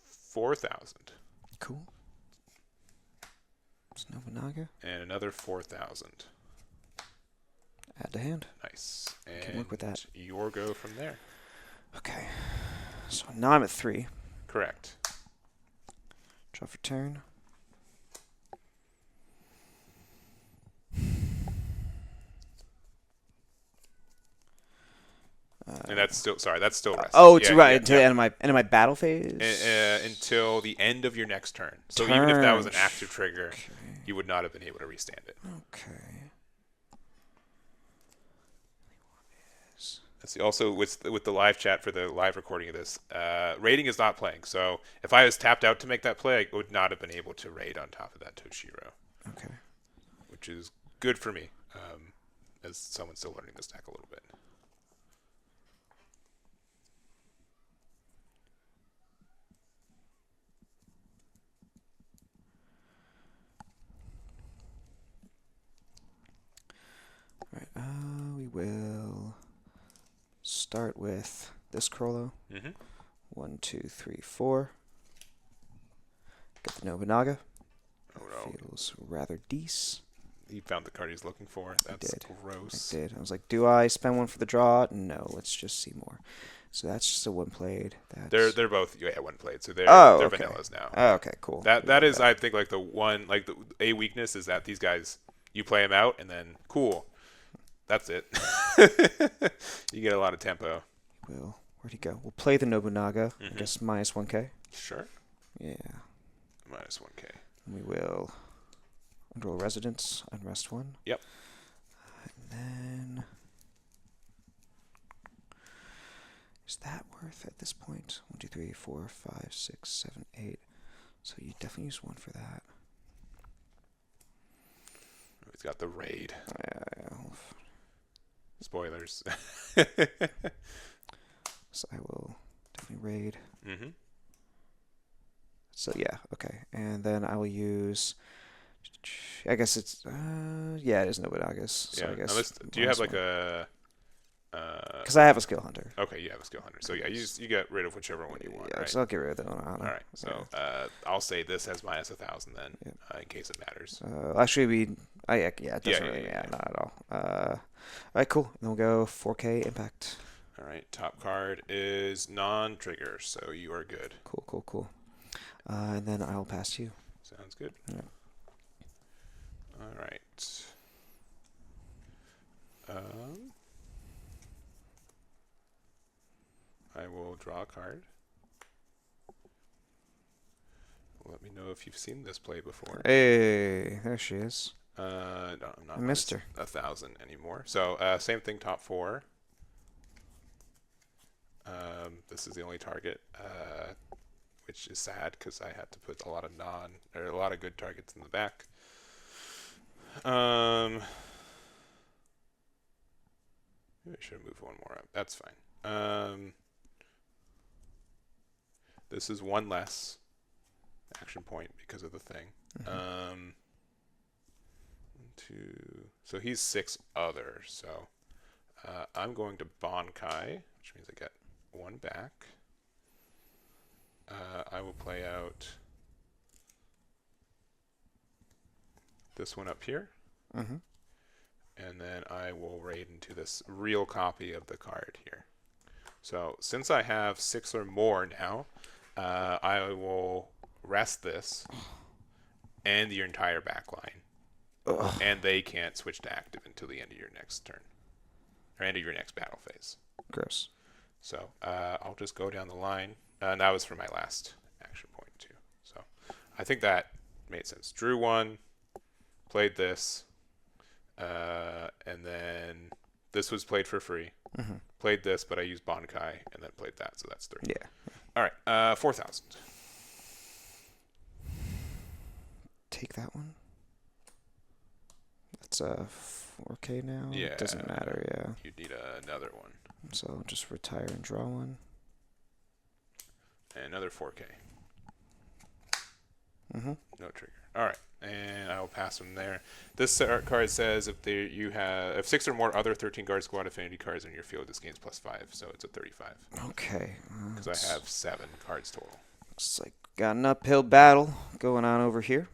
4,000. Cool. It's Nobunaga. And another 4,000. Add to hand. Nice. And Can work with that. Your go from there. Okay. So now I'm at 3. Correct. Draw for turn. And that's still rest. Oh, it's Yeah, right yeah, until yeah. the end of my battle phase. Until the end of your next turn. So even if that was an Turn. active trigger, you would not have been able to restand it. Okay. That's also with the live chat for the live recording of this. Raiding is not playing. So if I was tapped out to make that play, I would not have been able to raid on top of that Toshiro. Okay. Which is good for me, as someone still learning this deck a little bit. All right. We will start with this Crollo. Mm-hmm. 1, 2, 3, 4. Get the Nobunaga. Oh no. Feels rather decent. He found the card he's looking for. That's gross. I did. I was like, do I spend 1 for the draw? No, let's just see more. So that's just a 1 played. They're both 1 played, so they're okay. vanillas now. Oh, okay, cool. That is I think like the one like a weakness is that these guys you play them out and then cool. That's it. You get a lot of tempo. Where'd he go? We'll play the Nobunaga. Mm-hmm. I guess minus 1k. Sure. Yeah. Minus 1k. And we will Aandroidd Residence, Unrest 1. Yep. And then is that worth at this point? 1, 2, 3, 4, 5, 6, 7, 8. So you definitely use 1 for that. He's got the raid. Yeah. Spoilers. So I will definitely raid. Mm-hmm. So yeah, okay. And then I will use. I guess it's. Yeah, it is Nobunaga's. So Yeah. I guess. Unless, do you have like a? Because because I have a skill hunter. Okay, you have a skill hunter. So yeah, you get rid of whichever one you want, Yeah, right? so I'll get rid of that one. All right. So I'll say this has minus 1,000 then, in case it matters. Actually, it doesn't really matter, not at all. All right, cool. And then we'll go 4K impact. All right, top card is non-trigger, so you are good. Cool. And then I'll pass to you. Sounds good. Yeah. All right. I will draw a card. Let me know if you've seen this play before. Hey, there she is. No, I'm not. I missed her. 1,000 anymore. So same thing, top 4. This is the only target, which is sad because I had to put a lot of good targets in the back. Maybe I should have moved one more up. That's fine. This is one less action point because of the thing. Mm-hmm. 2. So he's 6 other. So I'm going to Bankai, which means I get 1 back. I will play out this one up here. Mm-hmm. And then I will raid into this real copy of the card here. So since I have 6 or more now, I will rest this and your entire back line. Ugh. And they can't switch to active until the end of your next turn. Or end of your next battle phase. Gross. So I'll just go down the line. And that was for my last action point too. So I think that made sense. Drew 1, played this, and then this was played for free. Mm-hmm. Played this, but I used Bankai, and then played that, so that's 3. Yeah. All right, 4,000. Take that one. That's 4K now. Yeah. It doesn't matter. Yeah. You'd need another one. So I'll just retire and draw one. And another 4K. Mm-hmm. No trigger. All right, and I will pass them there. This card says if 6 or more other 13 guard squad affinity cards in your field, this gains +5, so it's a 35. Okay. Because I have 7 cards total. Looks like got an uphill battle going on over here.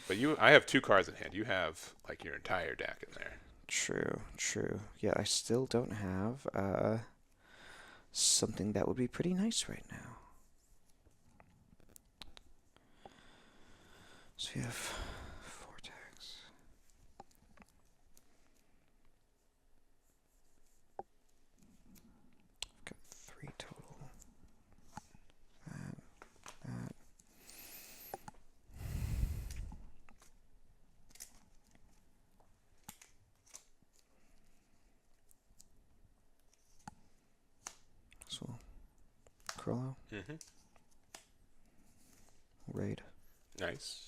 But I have 2 cards in hand. You have like your entire deck in there. True. Yeah, I still don't have something that would be pretty nice right now. So we have Vortex. Got 3 total. That. So, Krollo. Mm-hmm. Raid. Nice.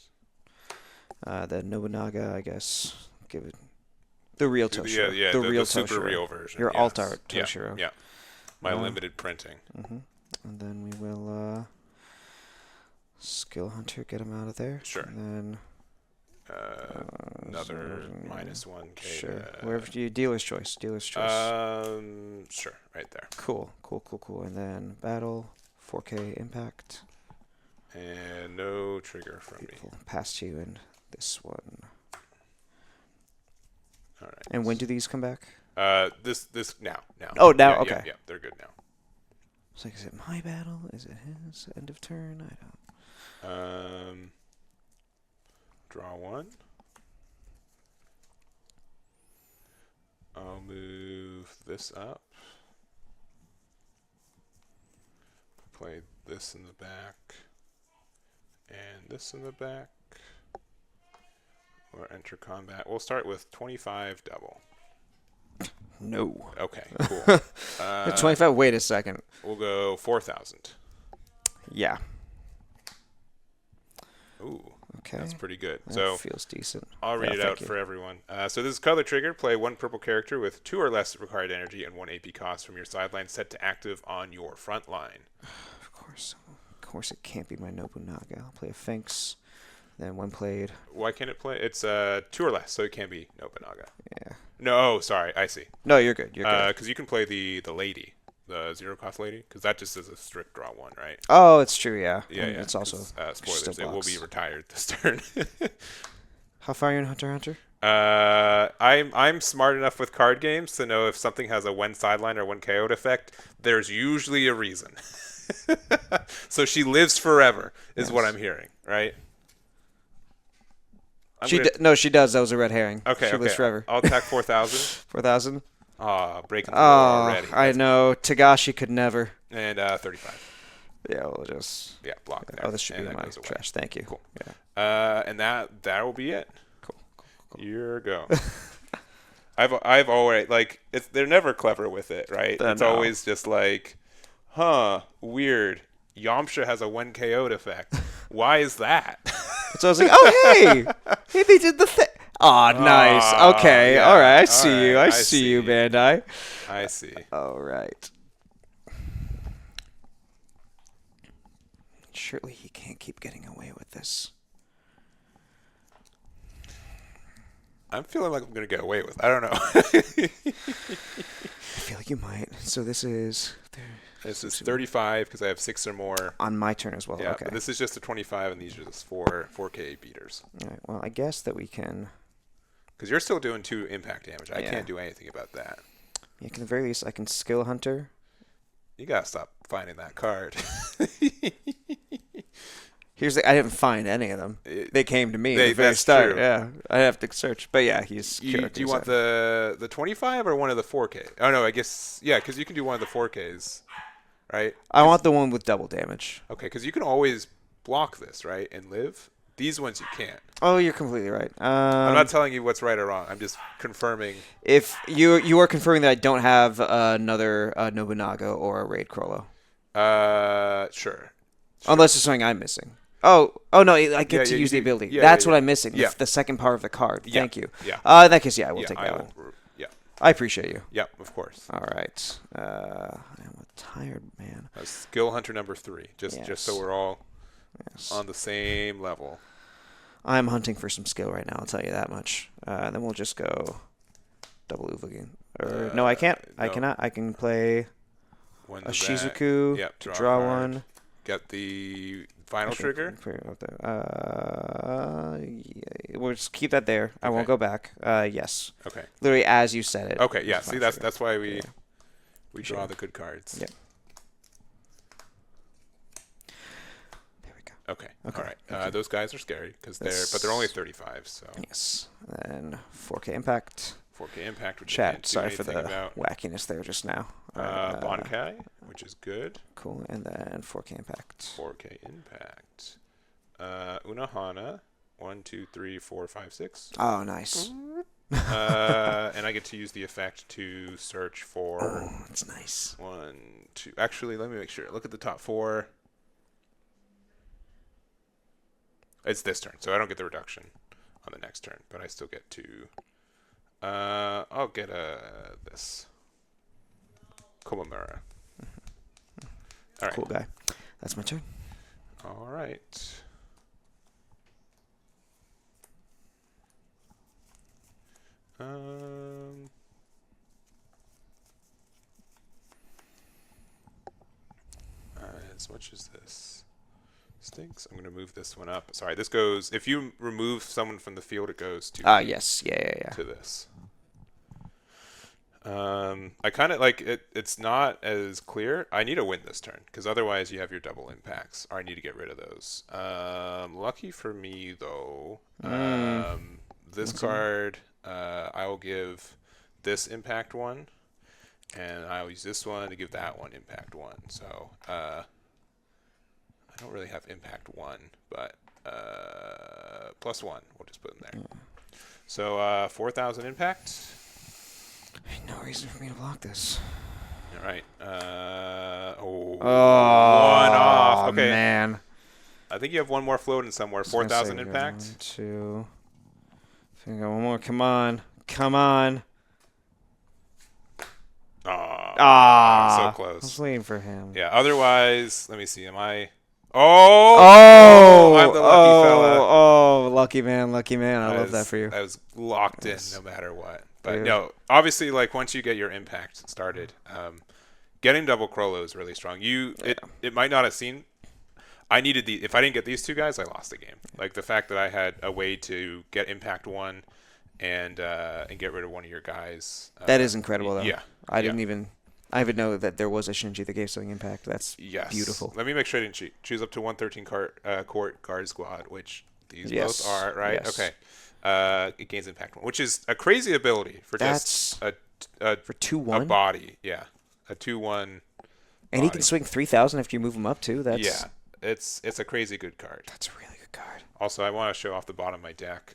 The Nobunaga, I guess. Give it the real Toshiro. Yeah, the real super Toshiro. real version. Your yes. alt art Toshiro. Yeah. My limited printing. Mm-hmm. And then we will Skill Hunter, get him out of there. Sure. And then another -1K. Sure. Wherever you dealer's choice. Sure, right there. Cool. And then battle, 4K impact. And no trigger from Beautiful. me. Pass to you and this one. All right. And when do these come back? This now. Oh, now. Yeah, Okay. Yeah, they're good now. It's like, is it my battle? Is it his? End of turn? I don't. Draw 1. I'll move this up. Play this in the back. And this in the back. Or enter combat. We'll start with 25 double. No. Okay, cool. 25. Wait a second. We'll go 4,000. Yeah. Ooh. Okay. That's pretty good. That So feels decent. I'll read it out for everyone. So this is color trigger. Play 1 purple character with 2 or less required energy and 1 AP cost from your sideline set to active on your front line. Of course it can't be my Nobunaga. I'll play a Finks. Then one played. Why can't it play? It's 2 or less, so it can't be Nobunaga. Yeah. No, sorry, I see. No, you're good. You're good. Because you can play the lady, the 0 cost lady, because that just is a strict draw 1, right? Oh, it's true. Yeah. Yeah, And yeah. it's also Spoilers. still It will blocks. be retired this turn. How far are you in Hunter x Hunter? I'm smart enough with card games to know if something has a one sideline or one KO effect, there's usually a reason. So she lives forever, is what I'm hearing, right? No, she does. That was a red herring. Okay, she okay. lives forever. I'll attack 4,000. 4,000. Breaking the rule already. I know. Tagashi could never. And 35. Yeah, we'll just. Yeah, block there. Oh, this should and be that my goes away. trash. Thank you. Cool. Yeah. And that will be it. Cool. Your go. I've always they're never clever with it, right? It's No. always just like, weird. Yamcha has a 1 KO effect. Why is that? So I was like, oh hey, they did the thing. Oh, nice. Okay, yeah. all right. I All see you. right. I see you, Bandai. I see. All right. Surely he can't keep getting away with this. I'm feeling like I'm gonna get away with it. I don't know. I feel like you might. So this is. This is 35 because I have 6 or more. On my turn as well. Yeah, Okay. but this is just a 25, and these are just 4K beaters. All right. Well, I guess that we can. Because you're still doing 2 impact damage. I Yeah. can't do anything about that. Yeah, at the very least, I can skill Hunter. You gotta stop finding that card. Here's the. I didn't find any of them. They came to me at the very that's start. true. Yeah, I have to search. But yeah, he's. Do you want the 25 or one of the 4K? Oh no, I guess yeah, because you can do one of the 4Ks, right? I want the one with double damage. Okay, because you can always block this, right, and live. These ones you can't. Oh, you're completely right. I'm not telling you what's right or wrong. I'm just confirming. If you are confirming that I don't have another Nobunaga or a Raid Crollo. Sure. Unless there's something I'm missing. Oh no! I get to use the ability. That's what I'm missing. Yeah. The second part of the card. Yeah. Thank you. Yeah. In that case, yeah, I will take that one. Yeah. I appreciate you. Yeah, of course. All right. I'm a tired man. Skill Hunter number 3, just so we're all on the same level. I'm hunting for some skill right now. I'll tell you that much. Then we'll just go double Uvagin. No, I can't. No. I cannot. I can play a Shizuku to draw one. Get the final trigger. Yeah, we'll just keep that there. I won't go back. Yes. Okay. Literally as you said it. Okay. Yeah. See, that's why we draw the good cards. Yep. There we go. Okay. All right. Those guys are scary because they're only 35. So. Yes. And 4K impact. 4K impact. Which Chat. Sorry for the wackiness there just now. Bonkai, which is good. Cool. And then 4K impact. 4K impact. Unohana. 1, 2, 3, 4, 5, 6. Oh, nice. And I get to use the effect to search for. Oh, that's nice. 1, 2. Actually, let me make sure. Look at the top 4. It's this turn, so I don't get the reduction on the next turn, but I still get to. I'll get this. Komamura. All right. Cool guy. That's my turn. All right. As much as this stinks, I'm going to move this one up. Sorry, this goes. If you remove someone from the field, it goes to. Yes. Yeah. To this. I kind of like it. It's not as clear. I need to win this turn because otherwise you have your double impacts, or I need to get rid of those. Lucky for me though, this card I will give this impact 1, and I will use this one to give that one impact 1. So I don't really have impact 1, but +1 we'll just put in there. So 4,000 impact. No reason for me to block this. All right. One off. Okay. Man. I think you have one more floating somewhere. 4,000 impact. 1, 2. I think I got one more. Come on. Come on. So I was close. waiting for him. Yeah. Otherwise, let me see. Am I I'm the lucky fella. Lucky man, lucky man. I love that for you. I was locked Yes. in no matter what. But Dude. no, obviously, like once you get your impact started, getting double Crollo is really strong. It might not have seen. I needed the. If I didn't get these two guys, I lost the game. Like the fact that I had a way to get impact one, and get rid of one of your guys. That is incredible, though. Yeah. I didn't even know that there was a Shinji that gave something impact. That's Yes. beautiful. Let me make sure I didn't cheat. Choose up to 113 court guard squad, which these Yes. both are, right? Yes. Okay. It gains impact one, which is a crazy ability for just a For 2-1? a body. Yeah. A 2-1 And he body. can swing 3,000 after you move him up, too. That's Yeah. It's a crazy good card. That's a really good card. Also, I want to show off the bottom of my deck.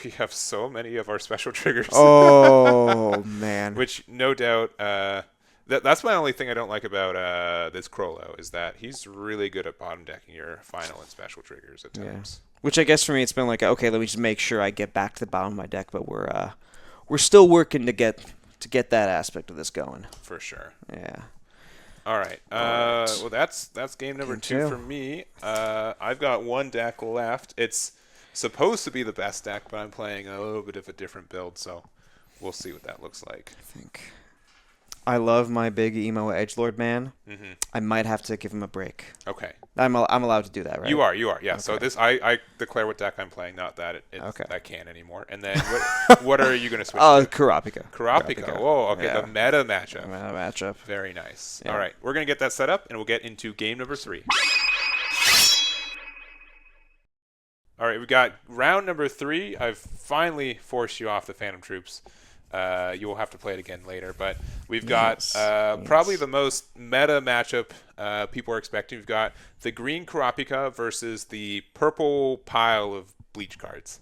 We have so many of our special triggers. Oh, man. Which, no doubt, that's my only thing I don't like about this Crollo is that he's really good at bottom decking your final and special triggers at times. Which I guess for me, it's been like, okay, let me just make sure I get back to the bottom of my deck, but we're still working to get that aspect of this going. For sure. Yeah. All right. Well, that's game number Game 2 two. for me. I've got one deck left. It's supposed to be the best deck, but I'm playing a little bit of a different build, so we'll see what that looks like. I think I love my big emo edgelord man. Mm-hmm. I might have to give him a break. Okay. I'm allowed to do that, right? You are. Yeah. Okay. So this, I declare what deck I'm playing, not that Okay. I can't anymore. And then what are you going to switch to? Kurapika. Kurapika. Whoa, okay, Yeah. the meta matchup. Meta matchup. Very nice. Yeah. All right, we're going to get that set up, and we'll get into game number 3. All right, we got round number 3. I've finally forced you off the Phantom Troops. You will have to play it again later, but we've got probably the most meta matchup people are expecting. We've got the green Kurapika versus the purple pile of Bleach cards.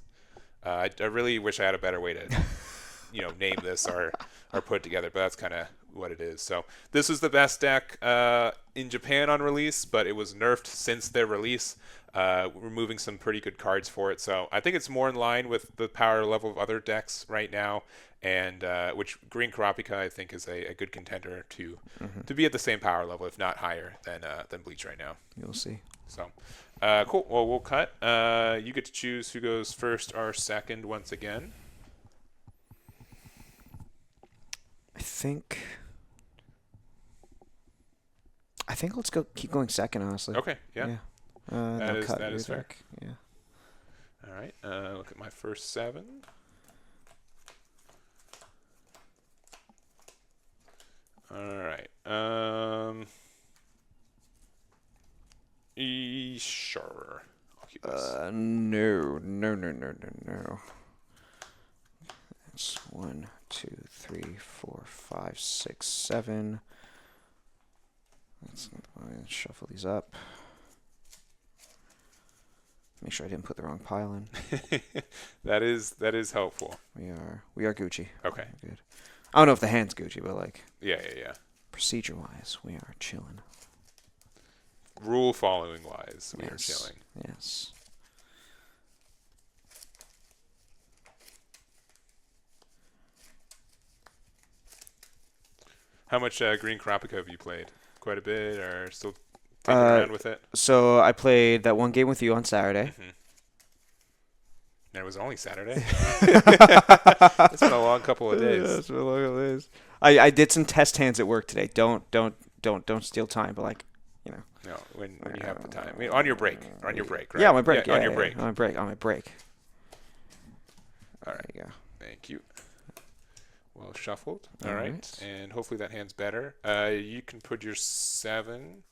I really wish I had a better way to, name this or put it together, but that's kind of what it is. So this was the best deck in Japan on release, but it was nerfed since their release, removing some pretty good cards for it. So I think it's more in line with the power level of other decks right now, and which green Kurapika I think is a good contender to be at the same power level, if not higher than Bleach right now. You'll see. So cool. Well, we'll cut. You get to choose who goes first or second once again. I think let's keep going second, honestly. Okay. Yeah. That is fair. Yeah. All right. Look at my first 7. All right. Sure. I'll keep this. No. It's 1, 2, 3, 4, 5, 6, 7. Let's shuffle these up. Make sure I didn't put the wrong pile in. That is helpful. We are Gucci. Okay. We're good. I don't know if the hand's Gucci, but like Yeah. procedure-wise, we are chilling. Rule following wise, we are Yes. chilling. Yes. How much green Kurapika have you played? Quite a bit, or still taking around with it? So I played that one game with you on Saturday. And it was only Saturday. It's been a long couple of days. It's been a long couple of days. I did some test hands at work today. Don't steal time, but like, No, when you have the time. I mean, on your break, right? Yeah, on my break. on your break. On my break. All right. There you go. Thank you. Well shuffled. All All right. right. And hopefully that hand's better. You can put your 7,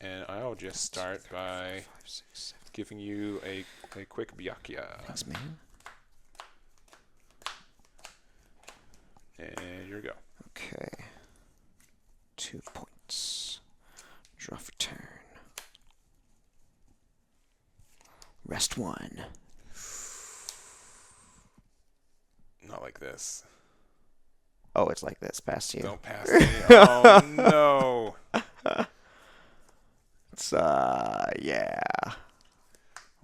and I'll just start by 5, 6, 7. giving you a quick Byakuya. Thanks, man. And here we go. Okay. 2 points. Draw for turn. Rest 1. Not like this. Oh, it's like this. Pass to you. Don't pass me. Oh, no. It's yeah.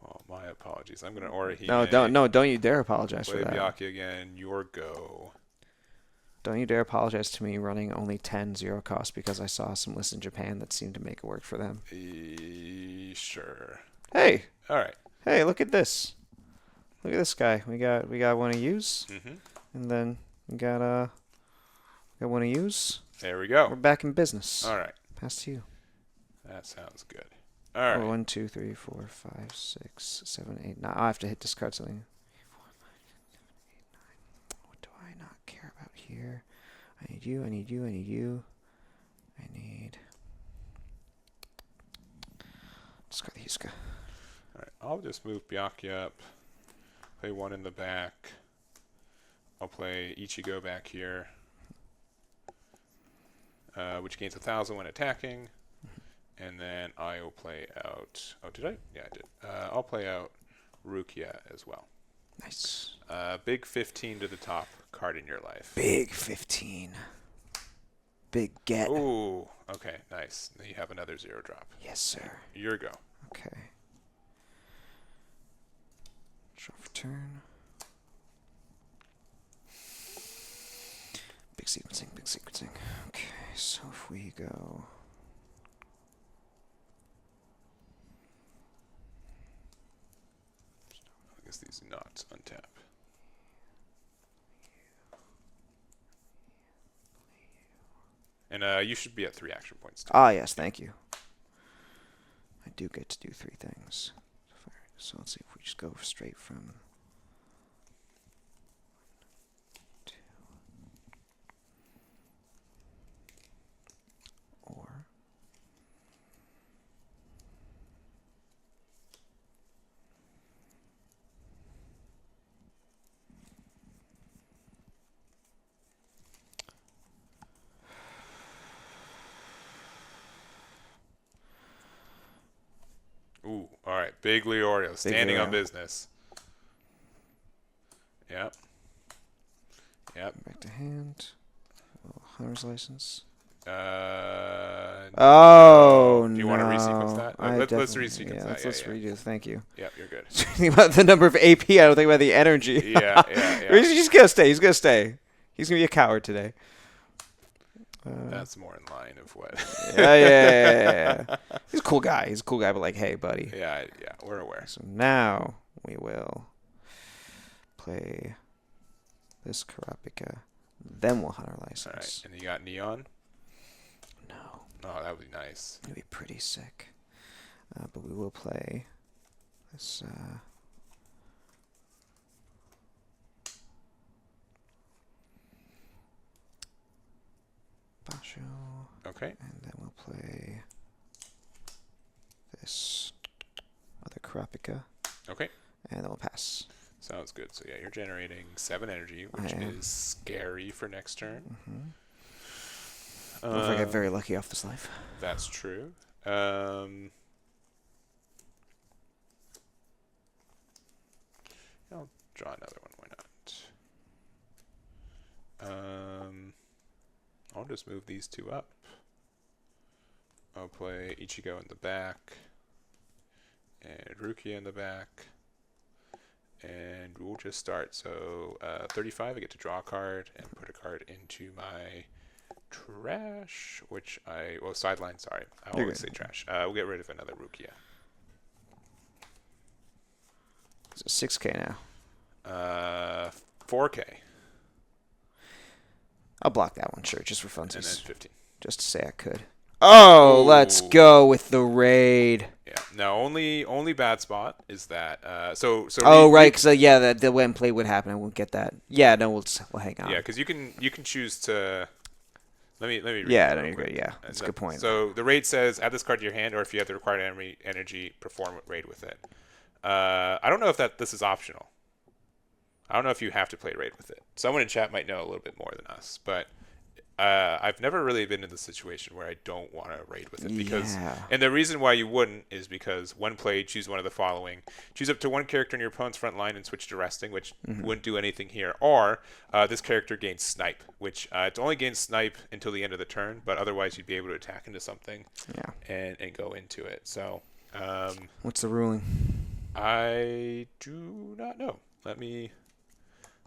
Oh, my apologies. I'm going to Orihime. No, don't you dare apologize Play for that. Byakuya again. Your go. Don't you dare apologize to me running only 10 zero cost because I saw some lists in Japan that seemed to make it work for them. Sure. Hey, All right. hey, look at this. Look at this guy. We got one to use, Mm-hmm. and then we got one to use. There we We're go. back in business. All right. Pass to you. That sounds good. All right. 1, 2, 3, 4, 5, 6, 7, 8, 9. I have to discard something. What do I not care about here? I need you. I need you. I need you. I need. Discard the Yusuka. All right. I'll just move Byakuya up. Play one in the back. I'll play Ichigo back here, which gains 1,000 when attacking. And then I will play out. Oh, did I? Yeah, I did. I'll play out Rukia as well. Nice. Big 15 to the top card in your life. Big 15. Big get. Ooh. Okay. Nice. Then you have another 0 drop. Yes, sir. Your go. Okay. Draw for turn. Big sequencing. Big sequencing. Okay. So if we go. I guess these knots untap. And you should be at 3 action points. Too. Ah, yes, thank you. I do get to do 3 things. So let's see if we just go straight from. 2. Or. Ooh, all right. Big Leorio, standing on business. Yep. Yep. Back to hand. Hunter's license. No. Do you want to resequence that? Let's resequence that. Yeah, let's redo. Thank you. Yep, you're good. Think about the number of AP. I don't think about the energy. Yeah. He's gonna stay. He's gonna stay. He's gonna be a coward today. That's more in line of what. Yeah. He's a cool guy. But like, hey, buddy. Yeah, we're aware. So now we will play this Karapika. Then we'll hunt our license. All right, and you got Neon? No. Oh, that would be nice. It'd be pretty sick. But we will play this. Basho. Okay. And then we'll play this other Karapika. Okay. And then we'll pass. Sounds good. So yeah, you're generating 7 energy, which is scary for next turn. If I get very lucky off this life. That's true. I'll draw another one. Why not? I'll just move these 2 up. I'll play Ichigo in the back and Rukia in the back. And we'll just start. So 35, I get to draw a card and put a card into my trash, sideline, sorry. I always say trash. We'll get rid of another Rukia. It's 6K now. 4K. I'll block that one, sure, just for funsies. And then 15. Just to say I could. Oh, Ooh. Let's go with the raid. Yeah. No, only bad spot is that. So. Right, because the when play would happen, I won't get that. Yeah, no, we'll hang on. Yeah, because you can choose to. Let me read. Yeah, no, you're good. Yeah, that's a good point. So the raid says add this card to your hand, or if you have the required energy, perform raid with it. I don't know if this is optional. I don't know if you have to play raid with it. Someone in chat might know a little bit more than us, but I've never really been in the situation where I don't want to raid with it because, and the reason why you wouldn't is because when played, choose one of the following: choose up to 1 character in your opponent's front line and switch to resting, which wouldn't do anything here, or this character gains snipe, which it only gains snipe until the end of the turn, but otherwise you'd be able to attack into something, and go into it. So, what's the ruling? I do not know. Let me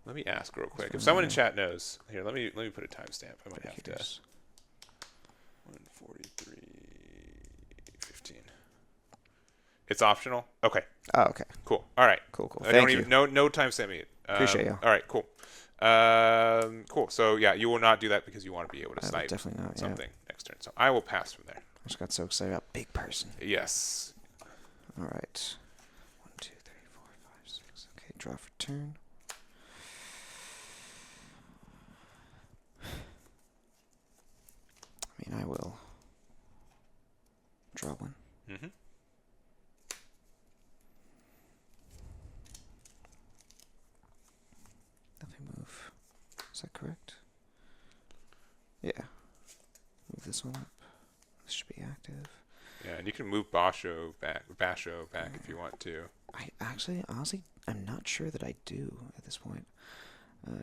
Let me ask real quick. If someone in chat knows, here, let me put a timestamp. I might have to. 1:43:15. It's optional. Okay. Oh, okay. Cool. All right. Cool. I Thank don't you. even no timestamp it. Appreciate you. All right. Cool. Cool. So yeah, you will not do that because you want to be able to snipe definitely not, something next turn. So I will pass from there. I just got so excited about big person. Yes. All right. 1, 2, 3, 4, 5, 6. Okay, draw for turn. I mean, I will draw one. Mm-hmm. Let me move. Is that correct? Yeah. Move this one up. This should be active. Yeah, and you can move Basho back if you want to. I actually, honestly, I'm not sure that I do at this point.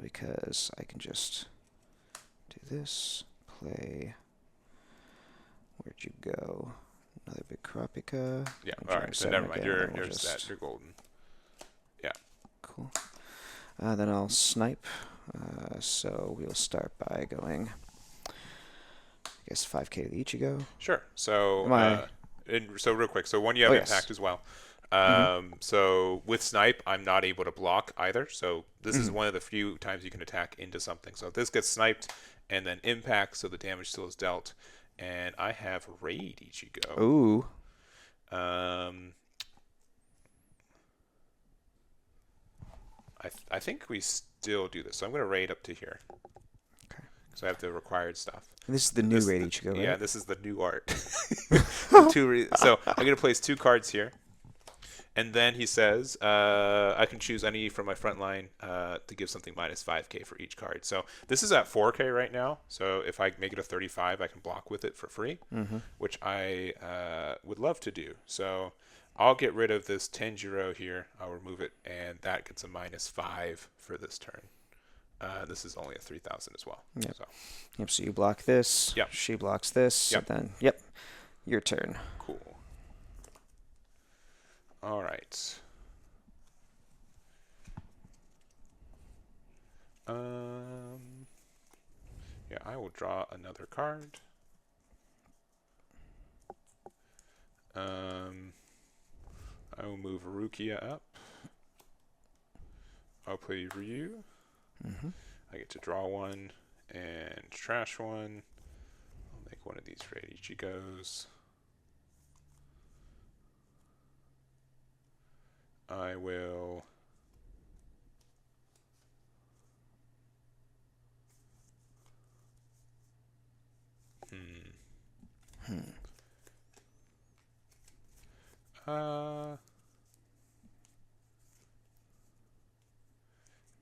Because I can just do this, play. Where'd you go? Another big Kurapika. Yeah, alright, so never mind. You're set. You're golden. Yeah. Cool. Then I'll snipe. So we'll start by going, I guess, 5k to Ichigo. Sure. So, so real quick. So one, you have impact as well. So with snipe, I'm not able to block either. So this is one of the few times you can attack into something. So if this gets sniped and then impact, so the damage still is dealt. And I have Raid Ichigo. Ooh. I think we still do this. So I'm going to raid up to here. Okay. So I have the required stuff. And this is the new Raid Ichigo, right? Yeah, this is the new art. So I'm going to place 2 cards here. And then he says, I can choose any from my front line to give something minus 5k for each card. So this is at 4k right now. So if I make it a 35, I can block with it for free, which I would love to do. So I'll get rid of this Tenjiro here. I'll remove it, and that gets a minus 5 for this turn. This is only a 3,000 as well. Yep. So. Yep. So you block this. Yep. She blocks this. Yep. And then, your turn. Cool. All right. Yeah, I will draw another card. I will move Rukia up. I'll play Ryu. I get to draw one and trash one. I'll make one of these Raid Ichigos. I will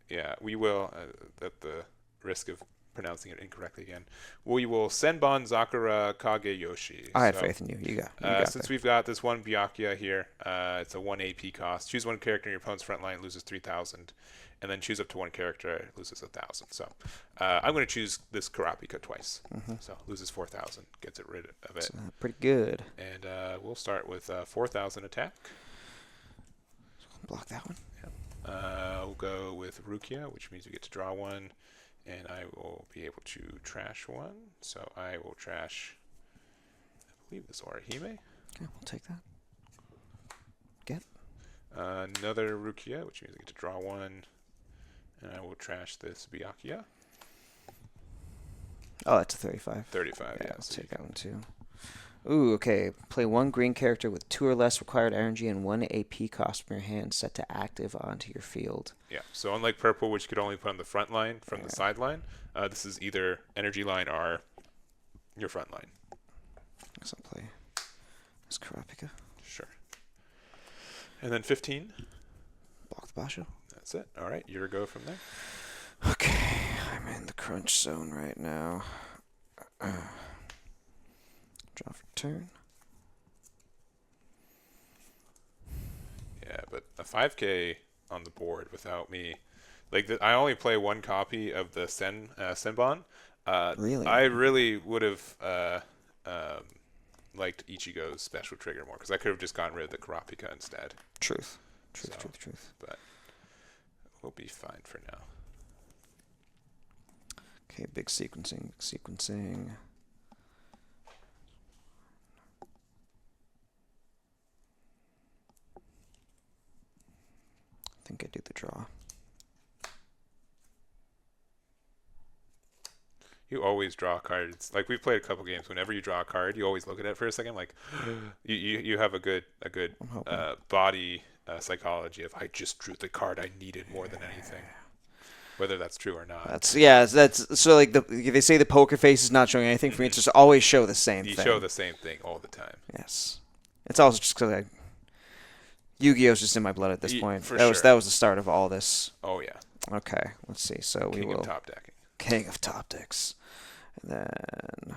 yeah, we will, at the risk of pronouncing it incorrectly again, we will Senbon Zakura Kageyoshi. I have faith in you. You got since we've got this one Byakuya here, it's a 1 AP cost. Choose one character in your opponent's front line, loses 3,000. And then choose up to one character, loses 1,000. So I'm going to choose this Kurapika twice. So loses 4,000, gets it rid of it. Pretty good. And we'll start with 4,000 attack. Block that one. Yep. We'll go with Rukia, which means we get to draw one. And I will be able to trash one. So I will trash, I believe, this Orihime. Okay, we'll take that. Get. Another Rukia, which means I get to draw one. And I will trash this Byakuya. Oh, that's a 35. 35, yeah. I'll take that one too. Ooh, okay. Play one green character with 2 or less required energy and 1 AP cost from your hand set to active onto your field. Yeah, so unlike purple, which you could only put on the front line from the sideline, this is either energy line or your front line. So I'll play this Kurapika. Sure. And then 15. Block the Basho. That's it. All right, your go from there. Okay, I'm in the crunch zone right now. Draw for turn. Yeah, but a 5k on the board without me. Like, I only play one copy of the Senbon. Really? I really would have liked Ichigo's special trigger more, because I could have just gotten rid of the Kurapika instead. Truth. But we'll be fine for now. Okay, big sequencing, big sequencing. I think I do the draw. You always draw cards. Like we've played a couple games. Whenever you draw a card, you always look at it for a second. Like you have a good body psychology of I just drew the card I needed more than anything. Whether that's true or not. That's so like they say the poker face is not showing anything. For me, it's just always show the same thing. You show the same thing all the time. Yes, it's also just because Yu-Gi-Oh's just in my blood at this point. For that was the start of all this. Oh yeah. Okay, let's see. So King of top decking. King of top decks, and then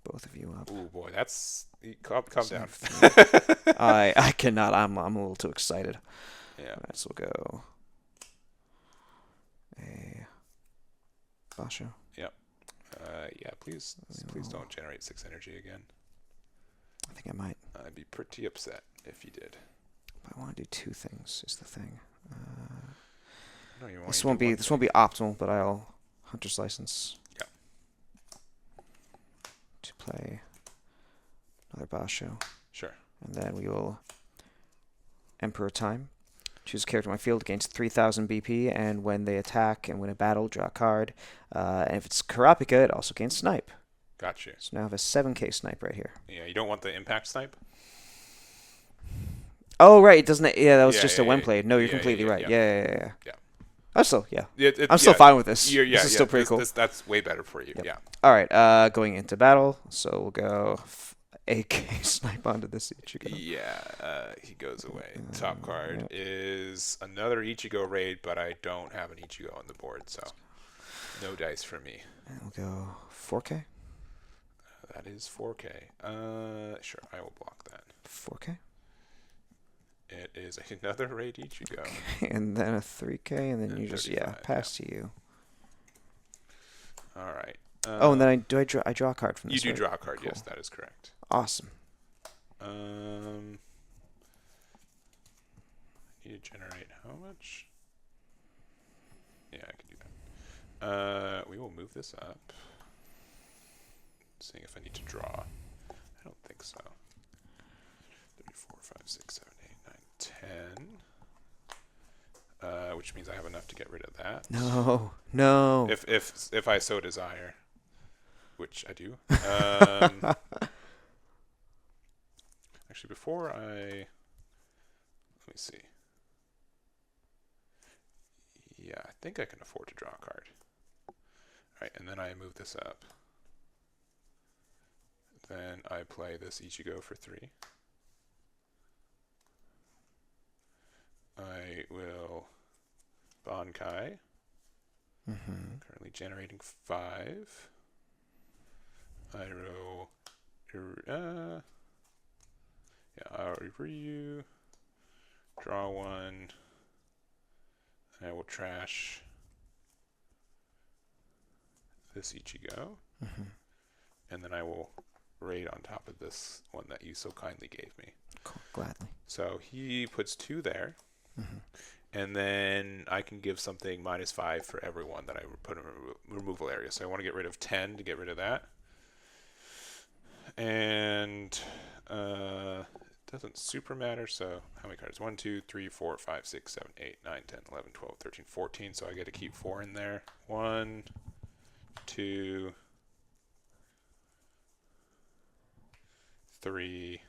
both of you up. Oh boy, that's calm down. I cannot. I'm a little too excited. Yeah. All right, so we'll go a Basho. Yep. Yeah, please don't generate 6 energy again. I think I might. I'd be pretty upset if you did. I want to do 2 things. Is the thing. No, this won't be optimal, but I'll Hunter's License. Yeah. To play another Basho. Sure. And then we will Emperor Time. Choose a character in my field, gains 3,000 BP, and when they attack and win a battle, draw a card. And if it's Karapika, it also gains Snipe. Got you. So now I have a 7k Snipe right here. Yeah, you don't want the impact snipe? Oh, right. It doesn't. Yeah, that was just a when played. No, you're completely right. Yeah. I'm still, I'm still fine with this. This is still pretty cool. That's way better for you. Yep. Yeah. All right. Going into battle. So we'll go AK Snipe onto this Ichigo. Yeah. He goes away. Top card is another Ichigo raid, but I don't have an Ichigo on the board, so no dice for me. And we'll go 4K. That is 4K. Sure, I will block that. 4K. It is another raid Ichigo. Okay, and then a 3K, and then you just pass to you. All right. And then I draw a card from this. You do draw a card. Cool. Yes, that is correct. Awesome. Need to generate how much? Yeah, I can do that. We will move this up. Seeing if I need to draw. I don't think so. 34, 5, 6, 7, 8, 9, 10. Which means I have enough to get rid of that. No. If I so desire, which I do. Actually, before let me see. Yeah, I think I can afford to draw a card. All right, and then I move this up. Then I play this Ichigo for 3. I will Bankai. Currently generating 5. I will I'll Ryu. Draw 1. I will trash this Ichigo. And then I will raid on top of this one that you so kindly gave me. Cool, gladly. So he puts 2 there. And then I can give something -5 for everyone that I put in a removal area. So I want to get rid of 10 to get rid of that. And it doesn't super matter. So how many cards? 1, 2, 3, 4, 5, 6, 7, 8, 9, 10, 11, 12, 13, 14. So I get to keep 4 in there. 1, 2, 3,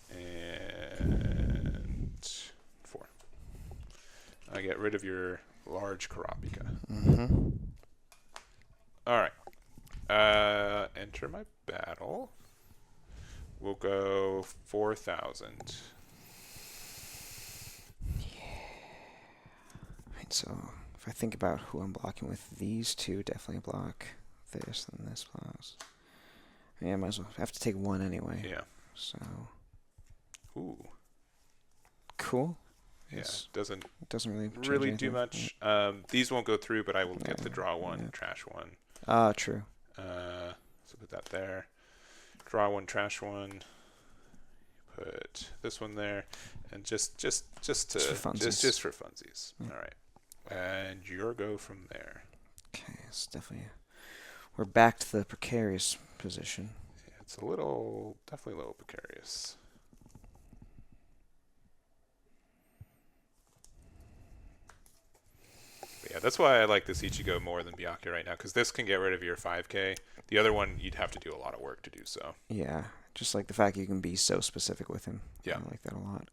and 4. I get rid of your large Karapika. All right. Enter my battle. We'll go 4,000. Right, so if I think about who I'm blocking with, these 2 definitely block this, and this blocks. Yeah, I might as well have to take 1 anyway. Yeah. So. Ooh. Cool. Yeah, it doesn't really do much. These won't go through, but I will get to draw 1, trash 1. True. So put that there. Draw 1, trash 1. Put this one there, and just for funsies. All right. And your go from there. Okay, it's definitely. We're back to the precarious position. Yeah, it's definitely a little precarious. But yeah, that's why I like this Ichigo more than Byakuya right now, because this can get rid of your 5k. The other one, you'd have to do a lot of work to do so. Yeah, just like the fact you can be so specific with him. Yeah. I like that a lot.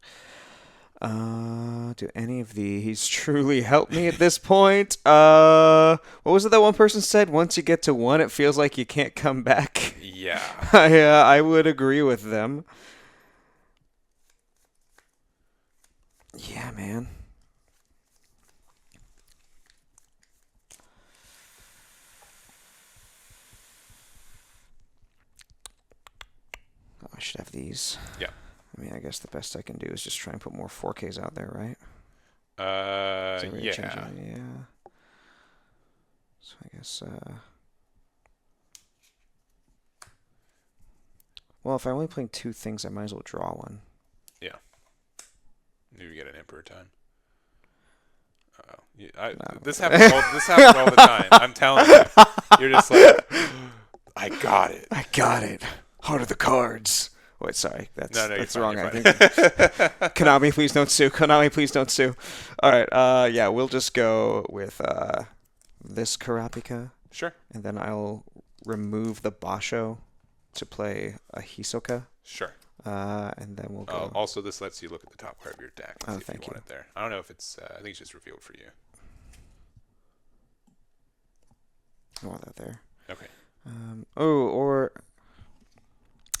Do any of these truly help me at this point? What was it that one person said? Once you get to 1, it feels like you can't come back. Yeah. I would agree with them. Yeah, man. Oh, I should have these. Yeah. I mean, I guess the best I can do is just try and put more 4Ks out there, right? Yeah. Yeah. So I guess, well, if I'm only playing 2 things, I might as well draw one. Yeah. Maybe you get an Emperor time. This happens all the time. I'm telling you. You're just like, I got it. I got it. Heart of the cards. Wait, sorry. That's fine, wrong. I think. Konami, please don't sue. Konami, please don't sue. All right. Yeah, we'll just go with this Karapika. Sure. And then I'll remove the Basho to play a Hisoka. Sure. And then we'll go. Also, this lets you look at the top part of your deck. Oh, See if you want it there. I don't know if it's. I think it's just revealed for you. I want that there. Okay.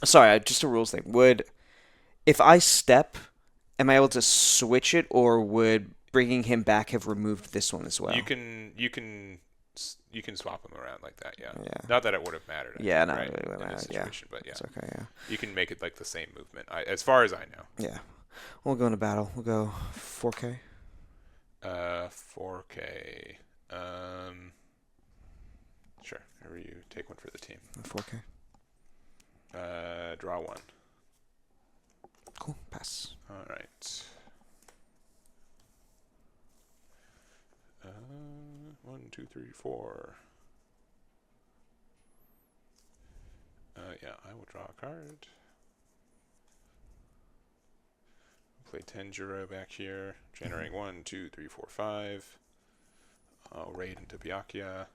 Sorry, just a rules thing. If I step, am I able to switch it, or would bringing him back have removed this one as well? You can swap them around like that. Yeah. Yeah. Not that it would have mattered. Yeah, not really would have mattered. Yeah. But yeah, it's okay. Yeah. You can make it like the same movement. As far as I know. Yeah. We'll go into battle. We'll go 4K. 4K. Sure. Whenever you take one for the team. 4K. Draw one. Cool. Pass. All right. 1, 2, 3, 4. Yeah, I will draw a card. Play Tenjiro back here, generating 1, 2, 3, 4, 5. I'll raid into Byakuya.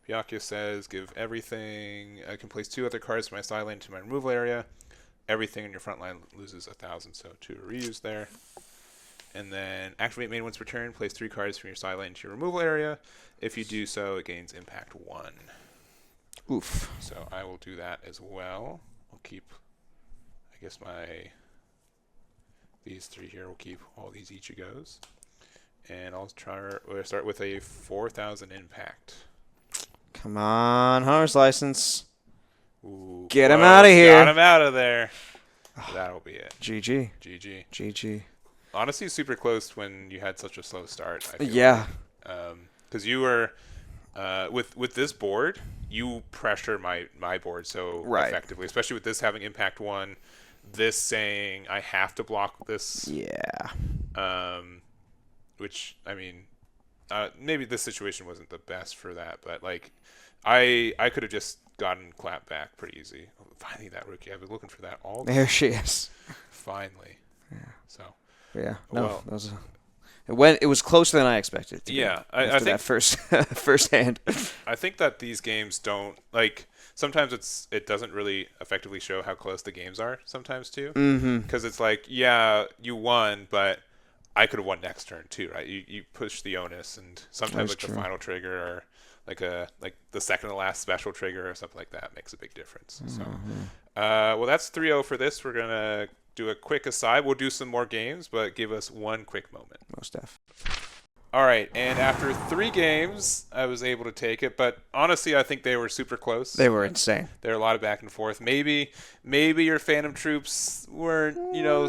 Byakuya says, give everything. I can place 2 other cards from my side lane to my removal area. Everything in your front line loses 1,000, so 2 are reused there. And then activate main once per turn. Place 3 cards from your side lane to your removal area. If you do so, it gains impact 1. Oof. So I will do that as well. I'll keep, I guess these 3 here will keep all these Ichigos. And we'll start with a 4,000 impact. Come on, hunter's license. Ooh, Get him out of here. Got him out of there. That'll be it. GG. GG. GG. Honestly, super close when you had such a slow start. I feel Yeah. Because you were with this board, you pressure my board so effectively, especially with this having impact 1, this saying I have to block this. Yeah. Which I mean, maybe this situation wasn't the best for that, but like, I could have just gotten clapped back pretty easy. Oh, finally, that rookie. I've been looking for that all day. There she is. Finally. Yeah. So. Yeah. No. Well, it was closer than I expected it to be. I think that first hand. I think that these games don't like. Sometimes it doesn't really effectively show how close the games are. Sometimes too, because it's like, yeah, you won, but I could have won next turn too, right? You push the onus, and sometimes like the final trigger or like the second to last special trigger or something like that makes a big difference. So, well, that's 3-0 for this. We're gonna do a quick aside. We'll do some more games, but give us one quick moment. Most def. All right, and after 3 games, I was able to take it, but honestly, I think they were super close. They were insane. There were a lot of back and forth. Maybe your Phantom troops weren't,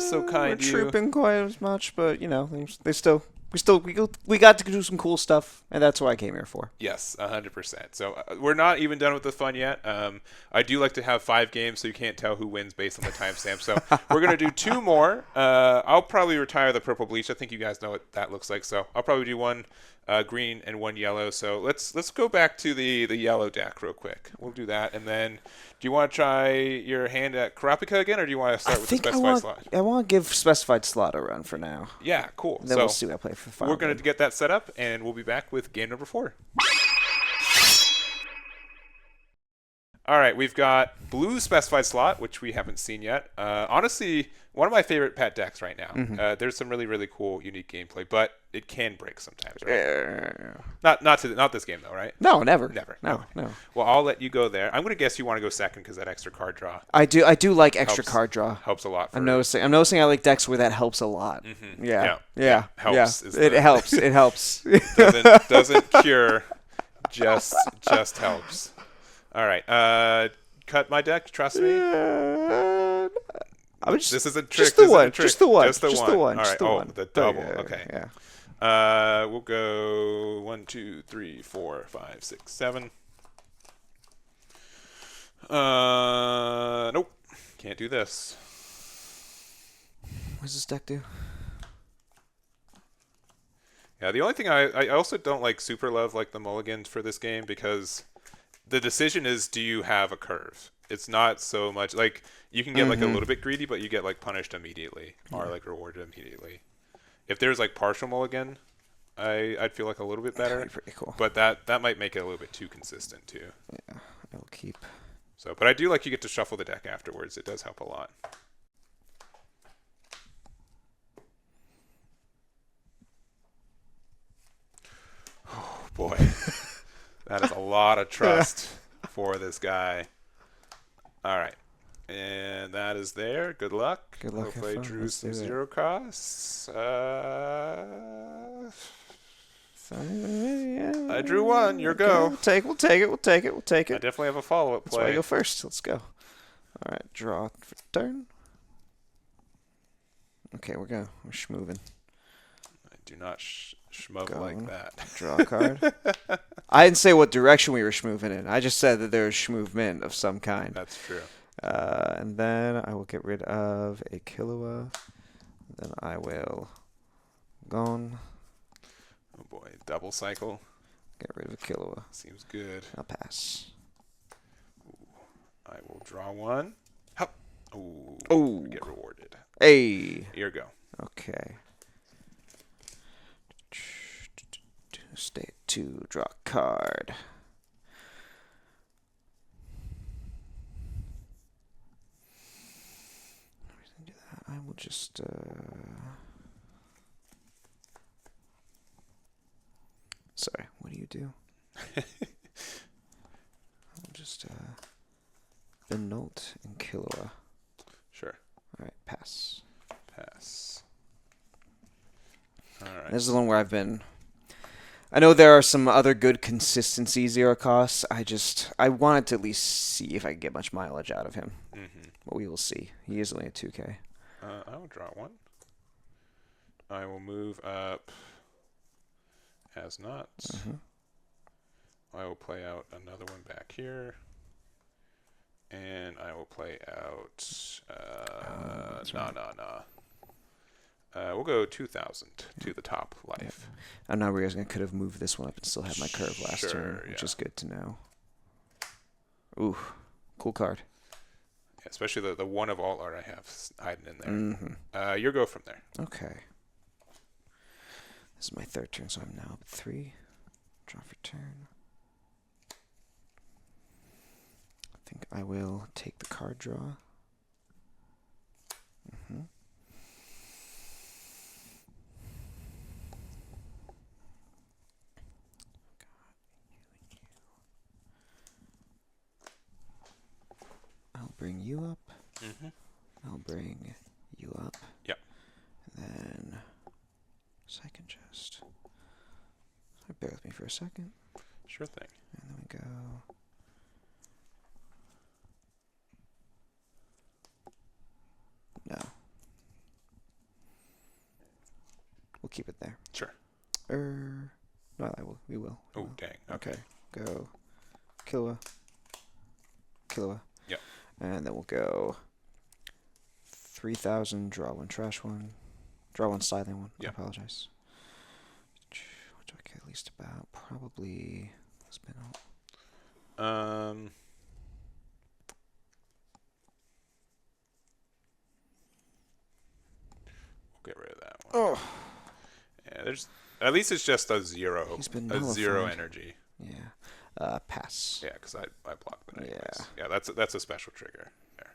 so kind to you. Trooping quite as much, but they still we got to do some cool stuff, and that's what I came here for. Yes, 100%. So we're not even done with the fun yet. I do like to have 5 games, so you can't tell who wins based on the timestamp. So we're gonna do 2 more. I'll probably retire the purple bleach. I think you guys know what that looks like. So I'll probably do 1 green and 1 yellow. So let's go back to the yellow deck real quick. We'll do that, and then do you want to try your hand at Karapika again, or do you want to start with the specified slot? I want to give specified slot a run for now. Yeah, cool. And then we'll see what I play for the final. We're going to get that set up, and we'll be back with game number 4. All right, we've got blue specified slot, which we haven't seen yet. Honestly, one of my favorite pet decks right now. Mm-hmm. There's some really, really cool, unique gameplay, but it can break sometimes, right? Yeah. Not this game, though, right? No, never. No. Well, I'll let you go there. I'm going to guess you want to go second because that extra card draw. I do like extra card draw. Helps a lot. I'm noticing I like decks where that helps a lot. Mm-hmm. Yeah. Helps. Yeah. It helps. It helps. doesn't cure. Just helps. All right. Cut my deck. Trust me. This is a trick. Just the one. Just the one. All right. One. The double. Yeah, okay. Yeah. We'll go 1, 2, 3, 4, 5, 6, 7. Nope. Can't do this. What does this deck do? Yeah. The only thing I also don't like super love like the mulligans for this game because the decision is, do you have a curve? It's not so much like you can get like a little bit greedy, but you get like punished immediately or like rewarded immediately. If there's like partial mulligan, I'd feel like a little bit better. That'd be pretty cool. But that might make it a little bit too consistent too. Yeah, I will keep. So, but I do like you get to shuffle the deck afterwards. It does help a lot. Oh boy. That is a lot of trust for this guy. All right. And that is there. Good luck. Good luck. Hopefully I drew some 0 costs. I drew 1. Your go. We'll take it. I definitely have a follow-up That's play. why I go first. Let's go. All right. Draw for turn. Okay, we're schmooving. I do not schmove like that. Draw a card. I didn't say what direction we were schmooving in. I just said that there was schmoovement of some kind. That's true. And then I will get rid of a Killua. Then I will gone. Oh boy, double cycle. Get rid of a Killua. Seems good. I'll pass. Ooh. I will draw 1. Hup. Ooh. Oh. Get rewarded. Hey. Here you go. Okay. Stay at 2. Draw a card. I will just sorry, what do you do? I'll just Benolt and Killua. Sure. Alright, pass. Alright. This is the one where I know there are some other good consistency 0 costs. I wanted to at least see if I could get much mileage out of him. Mm-hmm. But we will see. He is only a 2K. I will draw 1. I will move up as not. I will play out another one back here. And I will play out we'll go 2,000 to the top life. I'm not realizing I could have moved this one up and still had my curve last turn, which is good to know. Ooh, cool card. Yeah, especially the one of alt art I have hiding in there. Your go from there. Okay. This is my 3rd turn, so I'm now up 3. Draw for turn. I think I will take the card draw. I'll bring you up. I'll bring you up. Yep. And then, so I can just bear with me for a second. Sure thing. And then we go. No. We'll keep it there. Sure. No, we will. Oh, dang. Okay. Go Killua. Yep. And then we'll go 3,000, draw one, trash one. Draw one, sideline one. Yep. I apologize. What do I care least about? Probably spin out. We'll get rid of that one. Oh. Yeah, there's at least it's just a zero. He's been a zero nullified. energy. Yeah. Pass. Yeah, because I blocked that anyways. Yeah. Yeah, that's a special trigger. There.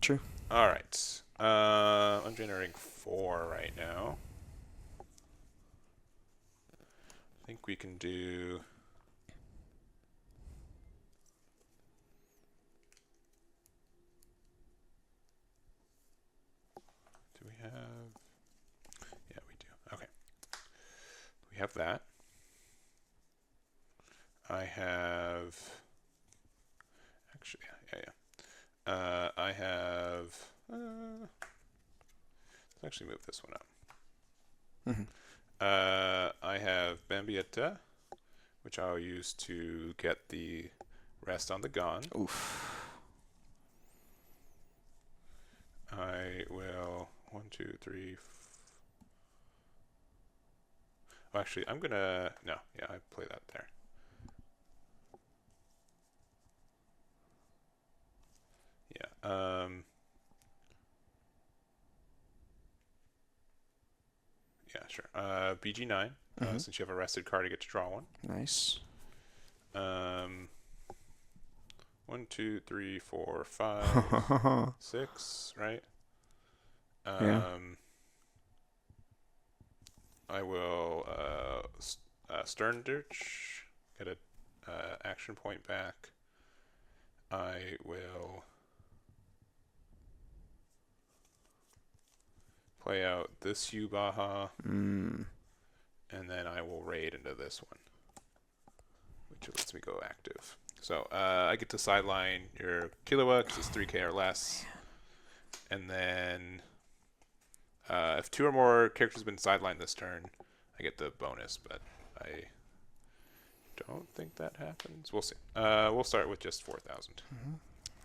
True. All right. I'm generating 4 right now. I think we can do. Do we have? Yeah, we do. Okay. We have that. I have. Actually, yeah. I have. Let's actually move this one up. I have Bambietta, which I'll use to get the rest on the Gon. Oof. I will 1, 2, 3. Oh, actually, I'm gonna no. Yeah, I play that there. Yeah. Yeah, sure. BG9. Since you have a rested card, you get to draw one. Nice. 1, 2, 3, 4, 5, 6. Right. Yeah. I will Stern Dirch, get a action point back. I will play out this Yubaha, and then I will raid into this one, which lets me go active. So I get to sideline your Killua because it's 3k or less, and then if 2 or more characters have been sidelined this turn, I get the bonus, but I don't think that happens. We'll see. We'll start with just 4,000.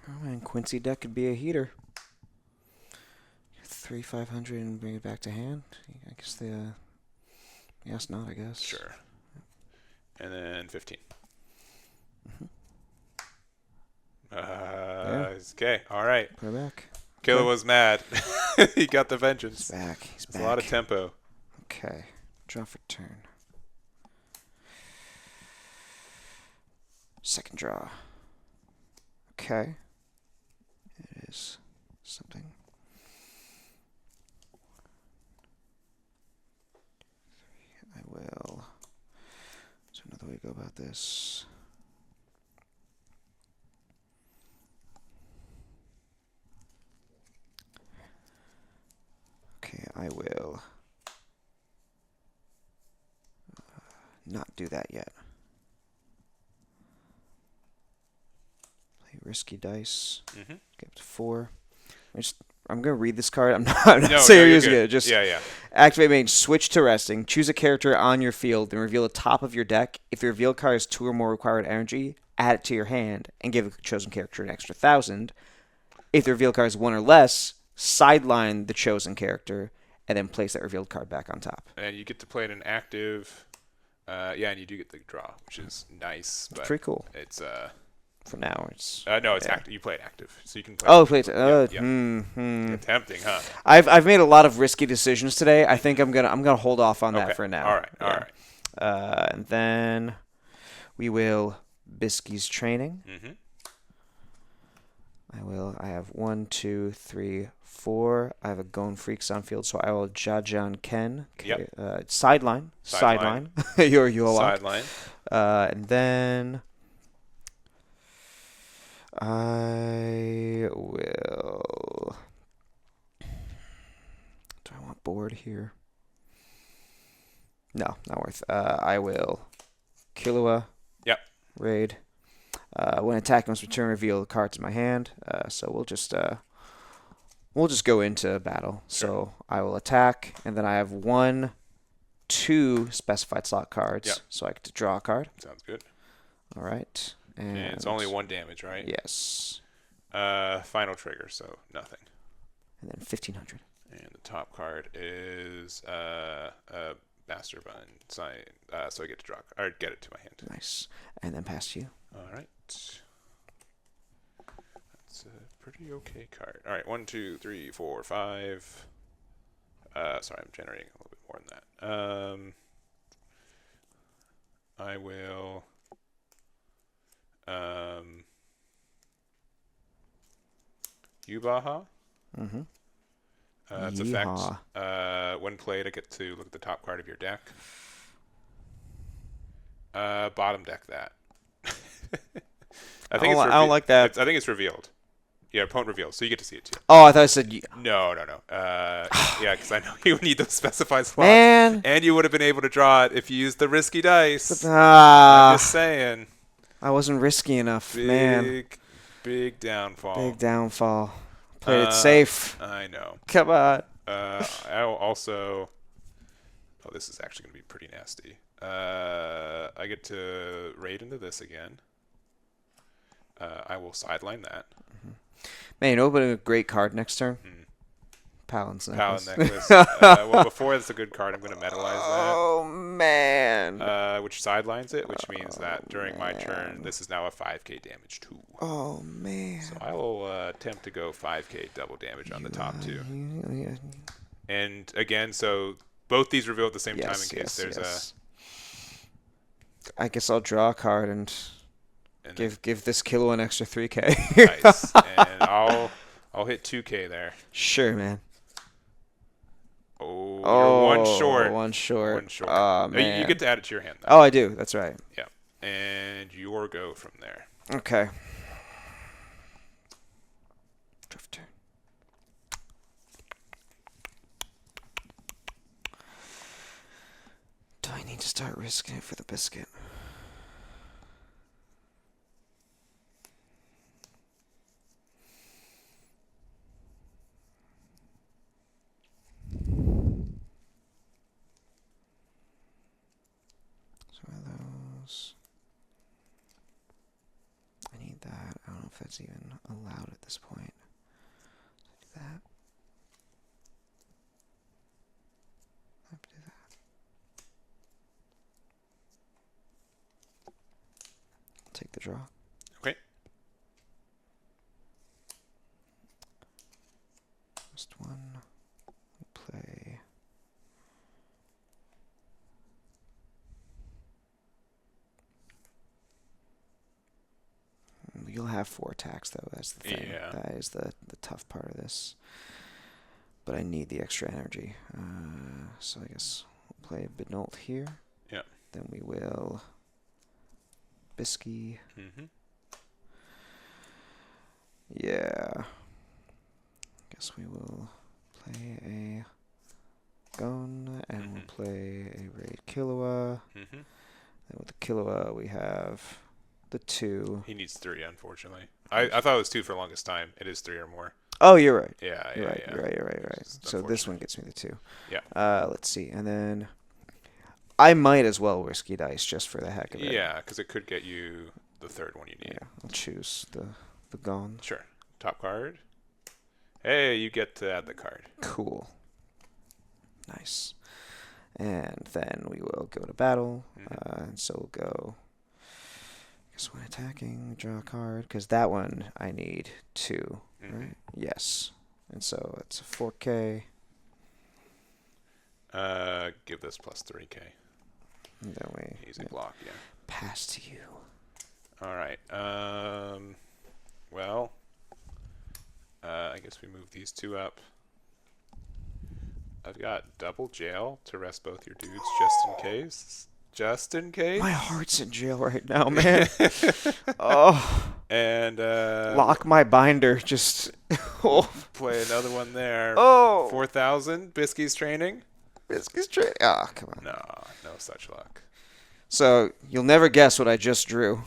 Oh man, Quincy deck could be a heater. 3 500 and bring it back to hand. I guess yes, not. I guess. Sure. And then 15. Okay. All right. Put it back. Killer was mad. He got the vengeance. He's back. He's It's back. a lot of tempo. Okay. Draw for turn. Second draw. Okay. It is something. I will. There's another way to go about this. Okay, I will not do that yet. Play risky dice. Mm-hmm. Get up to 4. I'm gonna read this card. I'm not No, saying you're you're using good. it. Just Yeah. activate main, switch to resting, choose a character on your field, then reveal the top of your deck. If the revealed card has 2 or more required energy, add it to your hand and give a chosen character an extra 1,000. If the revealed card is 1 or less, sideline the chosen character and then place that revealed card back on top. And you get to play it in active. Yeah, and you do get the draw, which is nice. But Pretty cool. It's For now, it's no, it's yeah. active. You play it active, so you can play. Oh, play it. Yeah. Tempting, huh? I've made a lot of risky decisions today. I think I'm gonna hold off on that for now. All right. And then we will Bisky's training. Mm-hmm. I have 1, 2, 3, 4. I have a Gone Freaks on field, so I will Jajan Ken. Yep. Sideline. Your Sideline. And then I will. Do I want board here? No, not worth. I will Killua. Yep. Raid. When attacking must return reveal the cards in my hand. So we'll just we'll just go into battle. So I will attack, and then I have 2 specified slot cards. Yep. So I get to draw a card. Sounds good. All right. And it's only 1 damage, right? Yes. Final trigger, so nothing. And then 1,500. And the top card is Masterbind sign. So I get to draw, or get it to my hand. Nice. And then pass to you. All right. That's a pretty okay card. All right, 1, 2, 3, 4, 5. Sorry, I'm generating a little bit more than that. I will. Yubaha. Mm-hmm. Its effect. When played, I get to look at the top card of your deck. Bottom deck that. I don't like that. I think it's revealed. Yeah, opponent revealed, so you get to see it too. Oh, I thought I said you. No. Yeah, because I know you would need those specified slots. Man. And you would have been able to draw it if you used the risky dice. Ah. I'm just saying. I wasn't risky enough, man. Big downfall. Big downfall. Played it safe. I know. Come on. I'll also. Oh, this is actually going to be pretty nasty. I get to raid into this again. I will sideline that. Man, you know what a great card next turn? Palin's Necklace. Palin Necklace. Well, before it's a good card, I'm going to metalize that. Oh, man. Which sidelines it, which means that during my turn, this is now a 5k damage too. Oh, man. So I will attempt to go 5k double damage on the top two. And again, so both these reveal at the same time in case there's a... I guess I'll draw a card and give this Kilo an extra 3k. Nice. And I'll hit 2k there. Sure, man. Oh, you're one short. One short. One short. Oh, man. You get to add it to your hand, though. Oh, I do. That's right. Yeah. And your go from there. Okay. Drifter. Do I need to start risking it for the biscuit? I need that. I don't know if that's even allowed at this point. Do that. I have to do that. Take the draw. Okay. First one. We play. You'll have 4 attacks, though. That's the thing. Yeah. That is the tough part of this. But I need the extra energy. So I guess we'll play Binolt here. Yeah. Then we will Bisky. Mm-hmm. Yeah. Guess we will play a Gon, and we'll play a Raid Killua. Mm-hmm. Then with the Killua, we have the 2. He needs 3, unfortunately. I thought it was 2 for the longest time. It is 3 or more. Oh, you're right. Yeah, You're yeah. right. So this one gets me the 2. Yeah. Let's see. And then I might as well risky dice just for the heck of it. Yeah, because it could get you the 3rd one you need. Yeah, I'll choose the Gon. Sure. Top card. Hey, you get to add the card. Cool. Nice. And then we will go to battle. And so we'll go. I guess when attacking, draw a card. Because that one I need 2. Right? Yes. And so it's a 4K. Give this plus 3k. And then we Easy block, yeah. pass to you. All right. Well, I guess we move these 2 up. I've got double jail to rest both your dudes just in case. Just in case. My heart's in jail right now, man. Oh. And lock my binder. Just play another one there. Oh. 4,000. Bisky's training. Biscuits training. Ah, come on. No such luck. So you'll never guess what I just drew.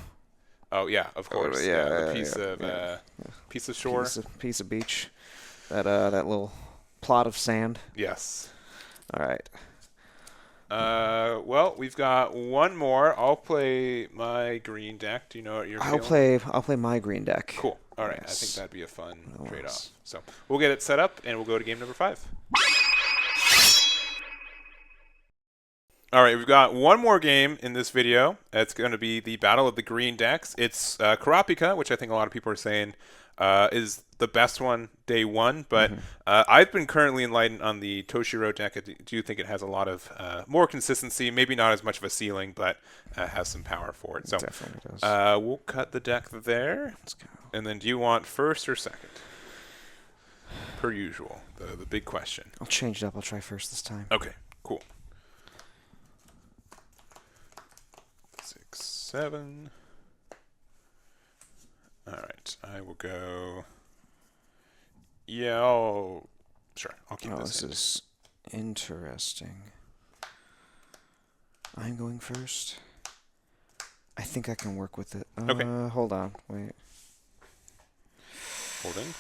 Oh yeah, of course. Yeah, the piece of shore. Piece of beach. that little plot of sand. Yes. All right. Well, we've got one more. I'll play my green deck. Do you know what you're feeling? I'll play my green deck. Cool. All right. I think Yes. that'd be a fun What trade-off. else? So we'll get it set up, and we'll go to game number 5. All right, we've got one more game in this video. It's going to be the Battle of the Green Decks. It's Kurapika, which I think a lot of people are saying is the best one day one, but I've been currently enlightened on the Toshiro deck. I do think it has a lot of more consistency, maybe not as much of a ceiling, but has some power for it. So Definitely does. we'll cut the deck there. Let's go. And then do you want first or second? Per usual, the big question. I'll change it up. I'll try first this time. Okay, cool. 6, 7. All right, I will go. Yeah, sure. I'll keep this. This is interesting. I'm going first. I think I can work with it. Okay. Hold on. Wait. Hold in.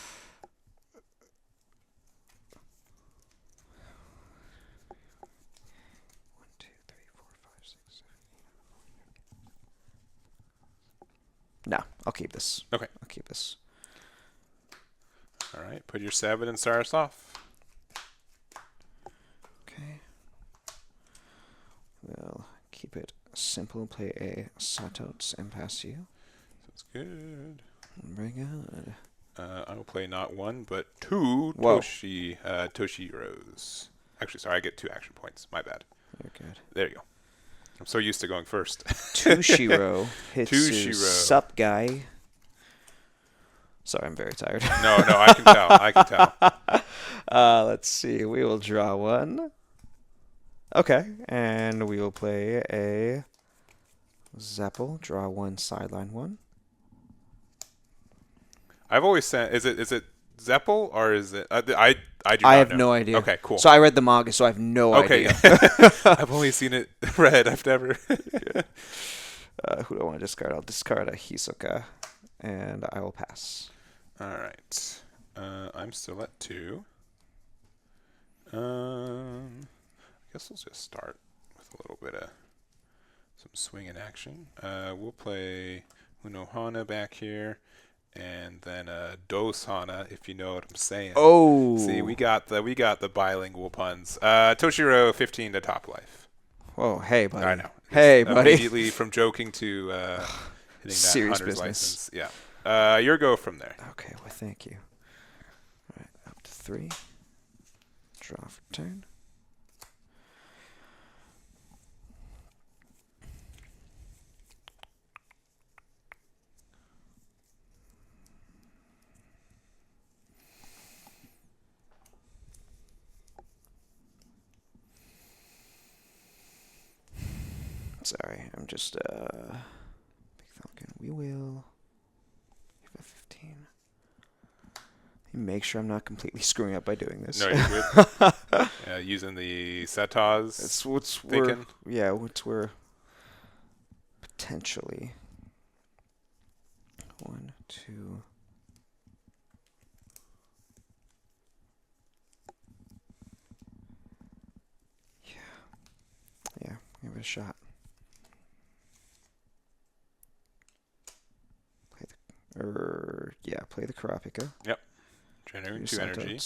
No, I'll keep this. Okay. I'll keep this. All right, put your 7 and start us off. Okay. We'll keep it simple and play a Satots and pass you. Sounds good. Very good. I will play not 1, but 2 Whoa. Toshiros. Actually, sorry, I get 2 action points. My bad. Very good. There you go. I'm so used to going first. Tushiro hits Tushiro. sup guy. Sorry, I'm very tired. No, I can tell. I can tell. Let's see. We will draw one. Okay, and we will play a Zeppel. Draw one, sideline one. I've always said, is it Zeppel or is it? I do I not have know. no idea. Okay, cool. So I read the manga, so I have no Okay. idea. I've only seen it read. I've never. Who do I want to discard? I'll discard a Hisoka, and I will pass. All right. I'm still at 2. I guess we'll just start with a little bit of some swing in action. We'll play Unohana back here, and then Dos Hana, if you know what I'm saying. Oh, See, we got the bilingual puns. Toshiro 15 to top life. Whoa, hey, buddy. I know. Hey, buddy. Immediately from joking to hitting that Serious hunter's business. license. Yeah. Your go from there. Okay, well, thank you. All right, up to 3. Draw for turn. Sorry, I'm just Big Falcon. We will give a 15. Make sure I'm not completely screwing up by doing this. No, you're good. Using the Setas. It's what's thinking. we're potentially 1, 2. Yeah, give it a shot. Play the Kurapika. Yep. Generating 2 energy.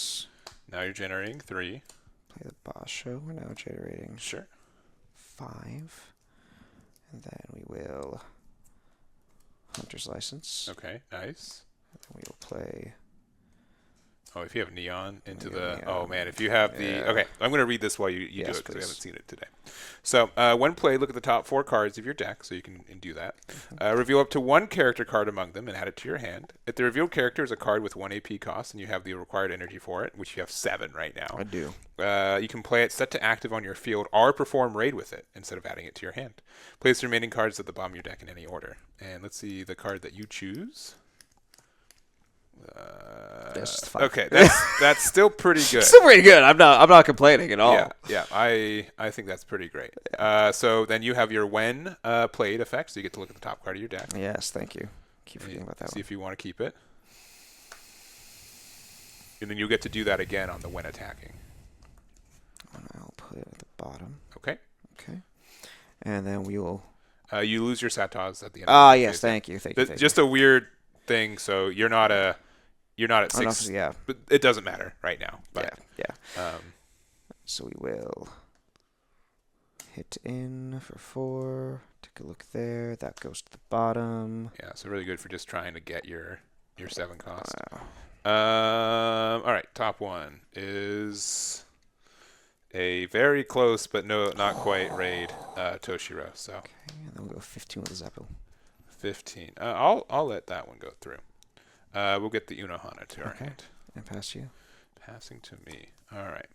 Now you're generating 3. Play the Basho. We're now generating Sure. 5. And then we will Hunter's License. Okay, nice. And then we will play. Oh, if you have neon into We have the... Oh, neon. man, if you have the... Yeah. Okay, I'm going to read this while you Yes, do it because we please. haven't seen it today. So, when played, look at the top 4 cards of your deck, so you can do that. Reveal up to 1 character card among them and add it to your hand. If the revealed character is a card with 1 AP cost and you have the required energy for it, which you have 7 right now, I do. you can play it set to active on your field or perform raid with it instead of adding it to your hand. Place the remaining cards at the bottom of your deck in any order. And let's see the card that you choose. That's 5. Okay, that's still pretty good. Still pretty good. I'm not complaining at all. Yeah, I think that's pretty great. So then you have your when played effect, so you get to look at the top card of your deck. Yes, thank you. Keep forgetting about that See one. if you want to keep it. And then you get to do that again on the when attacking. And I'll put it at the bottom. Okay. Okay. And then we will... You lose your satas at the end. Ah, yes, thank you. Just a weird thing, so you're not at 6. Yeah. But it doesn't matter right now. But, yeah. So we will hit in for 4. Take a look there. That goes to the bottom. Yeah, so really good for just trying to get your 7 cost. Wow. All right, top one is a very close but not quite raid Toshiro. So Okay, and then we'll go 15 with Zeppo. 15. I'll let that one go through. We'll get the Unohana to our hand. And pass you. Passing to me. All right.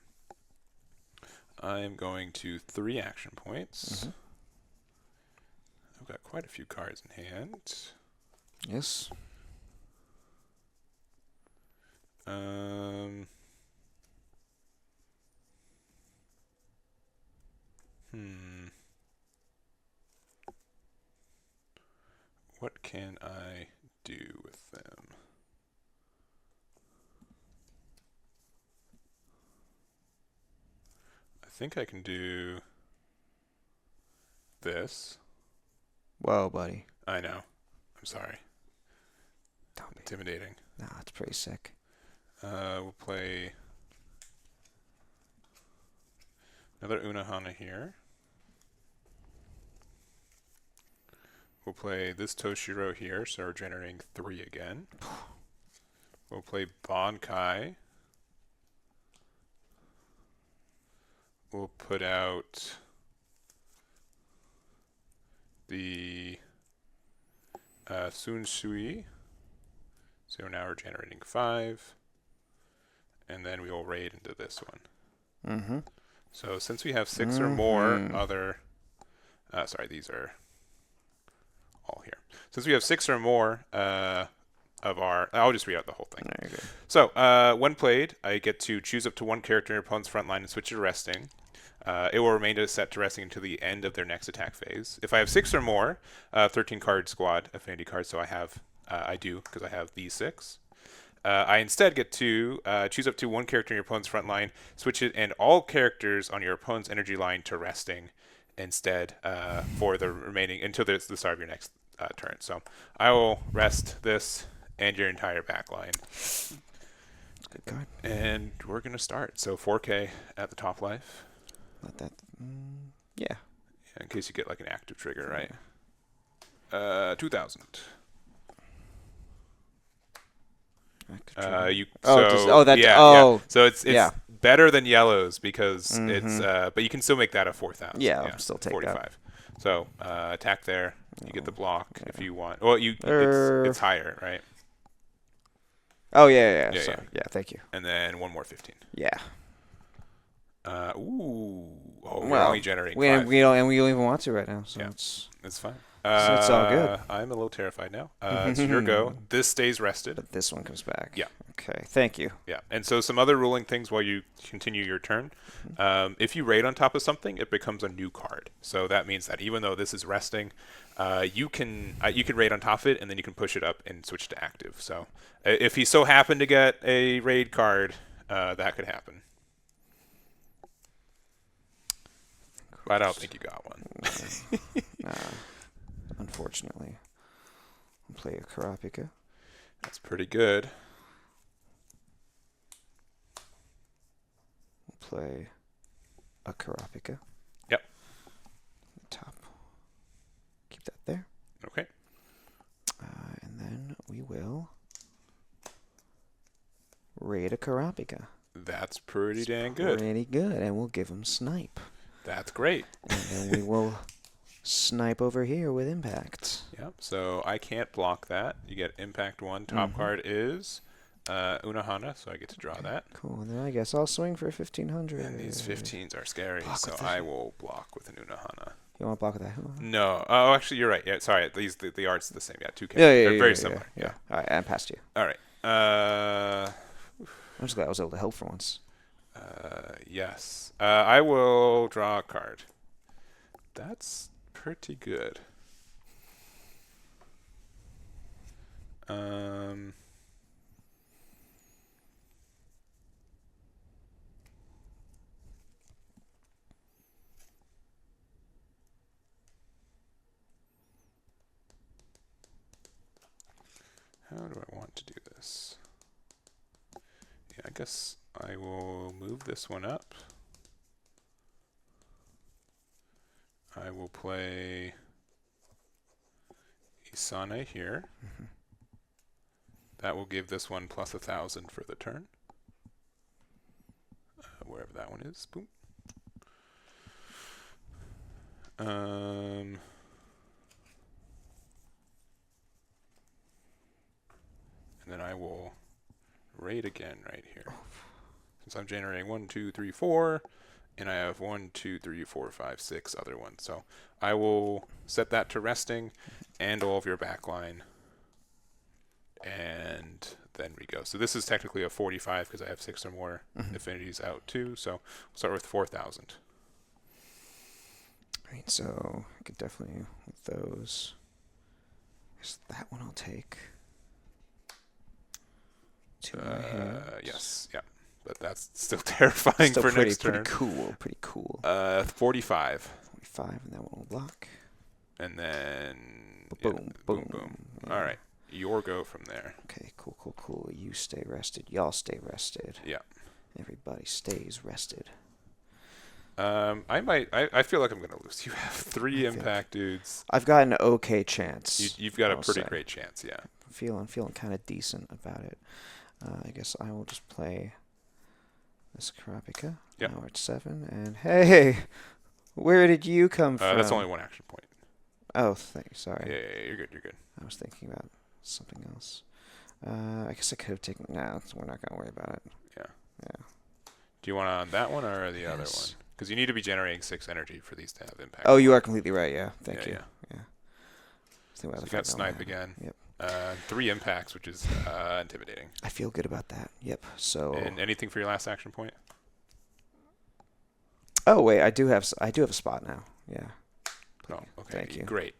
I am going to 3 action points. I've got quite a few cards in hand. Yes. What can I do with them? I think I can do this. Whoa, buddy. I know. I'm sorry. Don't be. Intimidating. Nah, it's pretty sick. We'll play another Unohana here. We'll play this Toshiro here, so we're generating 3 again. We'll play Bankai. We'll put out the Sunsui. So now we're generating 5. And then we will raid into this one. So since we have 6 or more other... sorry, these are all here. Since we have 6 or more of our... I'll just read out the whole thing. There you go. So when played, I get to choose up to 1 character in your opponent's front line and switch it to resting. It will remain set to resting until the end of their next attack phase. If I have 6 or more, 13-card squad affinity cards, so I do, because I have these 6. I instead get to choose up to 1 character in your opponent's front line, switch it, and all characters on your opponent's energy line to resting instead for the remaining until the start of your next turn. So I will rest this and your entire back line. Good card. And we're going to start. So 4K at the top life. Let that... yeah. In case you get like an active trigger, right? 2,000. So it's better than yellows because it's but you can still make that a 4,000. Yeah, I'll still take 45. that. So attack there. You get the block if you want. Well, it's higher, right? Oh yeah. Sorry. Yeah, thank you. And then 1 more 15. Yeah. We're only generating 5. We don't even want to right now, so it's fine. So it's all good. I'm a little terrified now. It's your go. This stays rested. But this one comes back. Yeah. Okay. Thank you. Yeah. And so some other ruling things while you continue your turn. If you raid on top of something, it becomes a new card. So that means that even though this is resting, you can raid on top of it, and then you can push it up and switch to active. So if he so happened to get a raid card, that could happen. But I don't think you got one. Unfortunately. I'll play a Karapika. That's pretty good. We'll play a Karapika. Yep. Top. Keep that there. Okay. And then we will raid a Karapika. That's pretty dang good. Pretty good. And we'll give him Snipe. That's great. And then we will snipe over here with Impact. Yep. So I can't block that. You get Impact 1. Top card is Unohana, so I get to draw that. Cool. And then I guess I'll swing for 1,500. And these 15s are scary, so I will block with an Unohana. You want to block with that? No. Oh, actually, you're right. Yeah. Sorry. The art's the same. Yeah. 2K. Yeah, They're very similar. Yeah. All right. I'm past you. All right. I'm just glad I was able to help for once. Yes. I will draw a card. That's pretty good. How do I want to do this? Yeah, I guess I will move this one up. I will play Isane here. Mm-hmm. That will give this one plus 1,000 for the turn. Wherever that one is. Boom. And then I will raid again right here. Since I'm generating 1, 2, 3, 4, and I have 1, 2, 3, 4, 5, 6 other ones. So I will set that to resting and all of your backline. And then we go. So this is technically a 45 because I have 6 or more affinities out too. So we'll start with 4,000. Right, so I could definitely with those. I guess that one I'll take. 2 in my hands. Yes, yeah. But that's still terrifying Still for pretty, next turn. Pretty cool. 45. 45, and that one will block. And then Boom, boom, boom. Yeah. All right. Your go from there. Okay, cool. You stay rested. Y'all stay rested. Yeah. Everybody stays rested. I feel like I'm gonna lose. You have 3 impact dudes. I've got an okay chance. You've got a I'll pretty say. great chance, yeah. I'm feeling kind of decent about it. I guess I will just play this Karapika. Yep. Now we're at 7, and hey, where did you come from? That's only 1 action point. Oh, sorry. Yeah, you're good. I was thinking about something else. I guess I could have taken. No, we're not gonna worry about it. Yeah. Yeah. Do you want on that one or the other Yes. one? Because you need to be generating 6 energy for these to have impact. Oh, you are completely right. Yeah. Thank you. Yeah. So You got snipe again. Yep. 3 impacts, which is intimidating. I feel good about that. Yep. So. And anything for your last action point? Oh wait, I do have a spot now. Yeah. Oh, okay. Thank you. Great.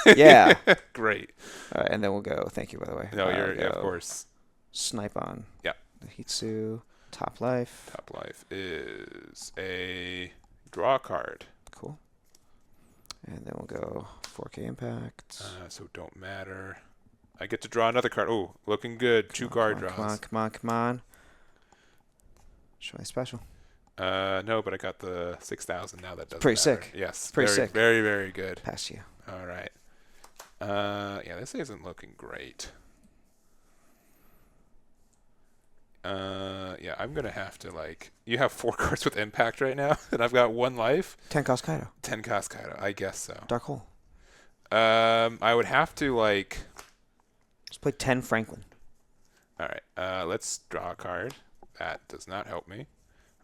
Yeah. Great. All right, and then we'll go. Thank you, by the way. No, of course. Snipe on. Yeah. The Hitsu. Top life. Top life is a draw card. Cool. And then we'll go 4K impact. So don't matter. I get to draw another card. Oh, looking good. 2 card draws. Come on. Show my special. No, but I got the 6,000 now. That doesn't Pretty matter. sick. Yes. Pretty sick. Very, very good. Pass you. All right. Yeah, this isn't looking great. Yeah, I'm gonna have to you have 4 cards with impact right now, and I've got 1 life. 10 cost Kaido. 10 cost Kaido, I guess so. Dark hole. I would have to Let's play 10 Franklin. All right. Let's draw a card. That does not help me.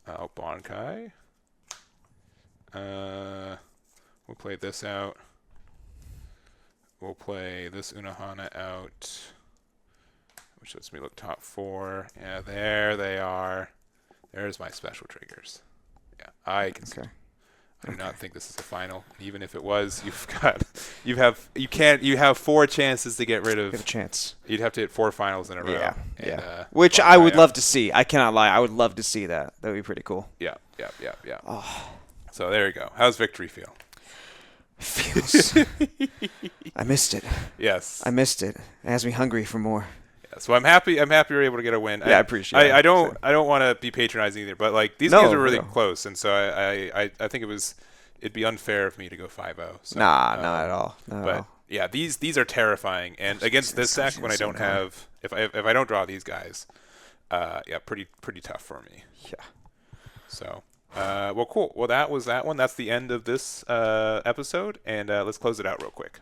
Bonkai. We'll play this out. We'll play this Unohana out, which lets me look top 4. Yeah, there they are. There's my special triggers. Yeah, I can see. I do not think this is a final. Even if it was, you have 4 chances to get rid of. Give a chance. You'd have to hit 4 finals in a row. Yeah, And, which I would love to see. I cannot lie. I would love to see that. That would be pretty cool. Yeah. Oh. So there you go. How's victory feel? Feels. I missed it. Yes. I missed it. It has me hungry for more. Yeah, so I'm happy you're able to get a win. Yeah, I appreciate it. I don't want to be patronizing either, but these games are really close, and so I think it'd be unfair of me to go 5-0. So, not at all. Yeah, these are terrifying, and against this deck when I don't have if I don't draw these guys, pretty tough for me. Yeah. So. Well, cool. Well, that was that one. That's the end of this episode, and let's close it out real quick.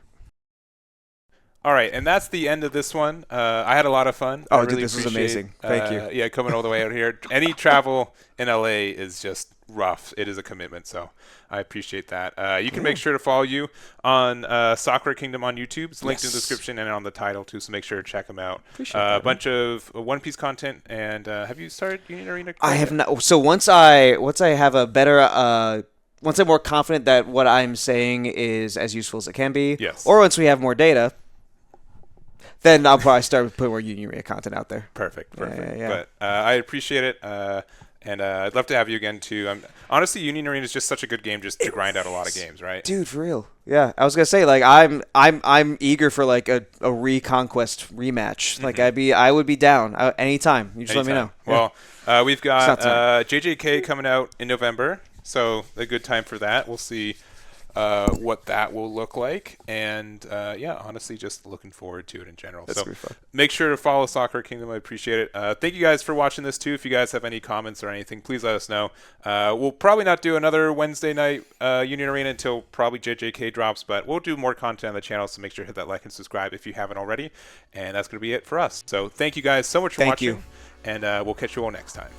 All right, and that's the end of this one. I had a lot of fun. Oh, dude, this was amazing. Thank you. Yeah, coming all the way out here. Any travel in LA is just rough. It is a commitment, so I appreciate that. You can make sure to follow you on Sakura Kingdom on YouTube. It's linked in the description and on the title, too, so make sure to check them out. Appreciate that, a bunch of One Piece content, and have you started Union Arena? I have not. So once I have a better... once I'm more confident that what I'm saying is as useful as it can be, yes. Or once we have more data, then I'll probably start putting more Union Arena content out there. Perfect. Yeah. But I appreciate it. And I'd love to have you again too. Honestly, Union Arena is just such a good game just to grind out a lot of games, right? Dude, for real. Yeah, I was gonna say like I'm eager for like a reconquest rematch. Like I would be down anytime. You just let me know. Well, we've got It's not JJK coming out in November, so a good time for that. We'll see what that will look like, and yeah, honestly, just looking forward to it in general. That's so gonna be fun. make sure to follow Soccer Kingdom. I appreciate it. Thank you guys for watching this too. If you guys have any comments or anything, please let us know. We'll probably not do another Wednesday night Union Arena until probably JJK drops, but we'll do more content on the channel, so make sure to hit that like and subscribe if you haven't already. And that's going to be it for us. So thank you guys so much for Thank watching, you. and we'll catch you all next time.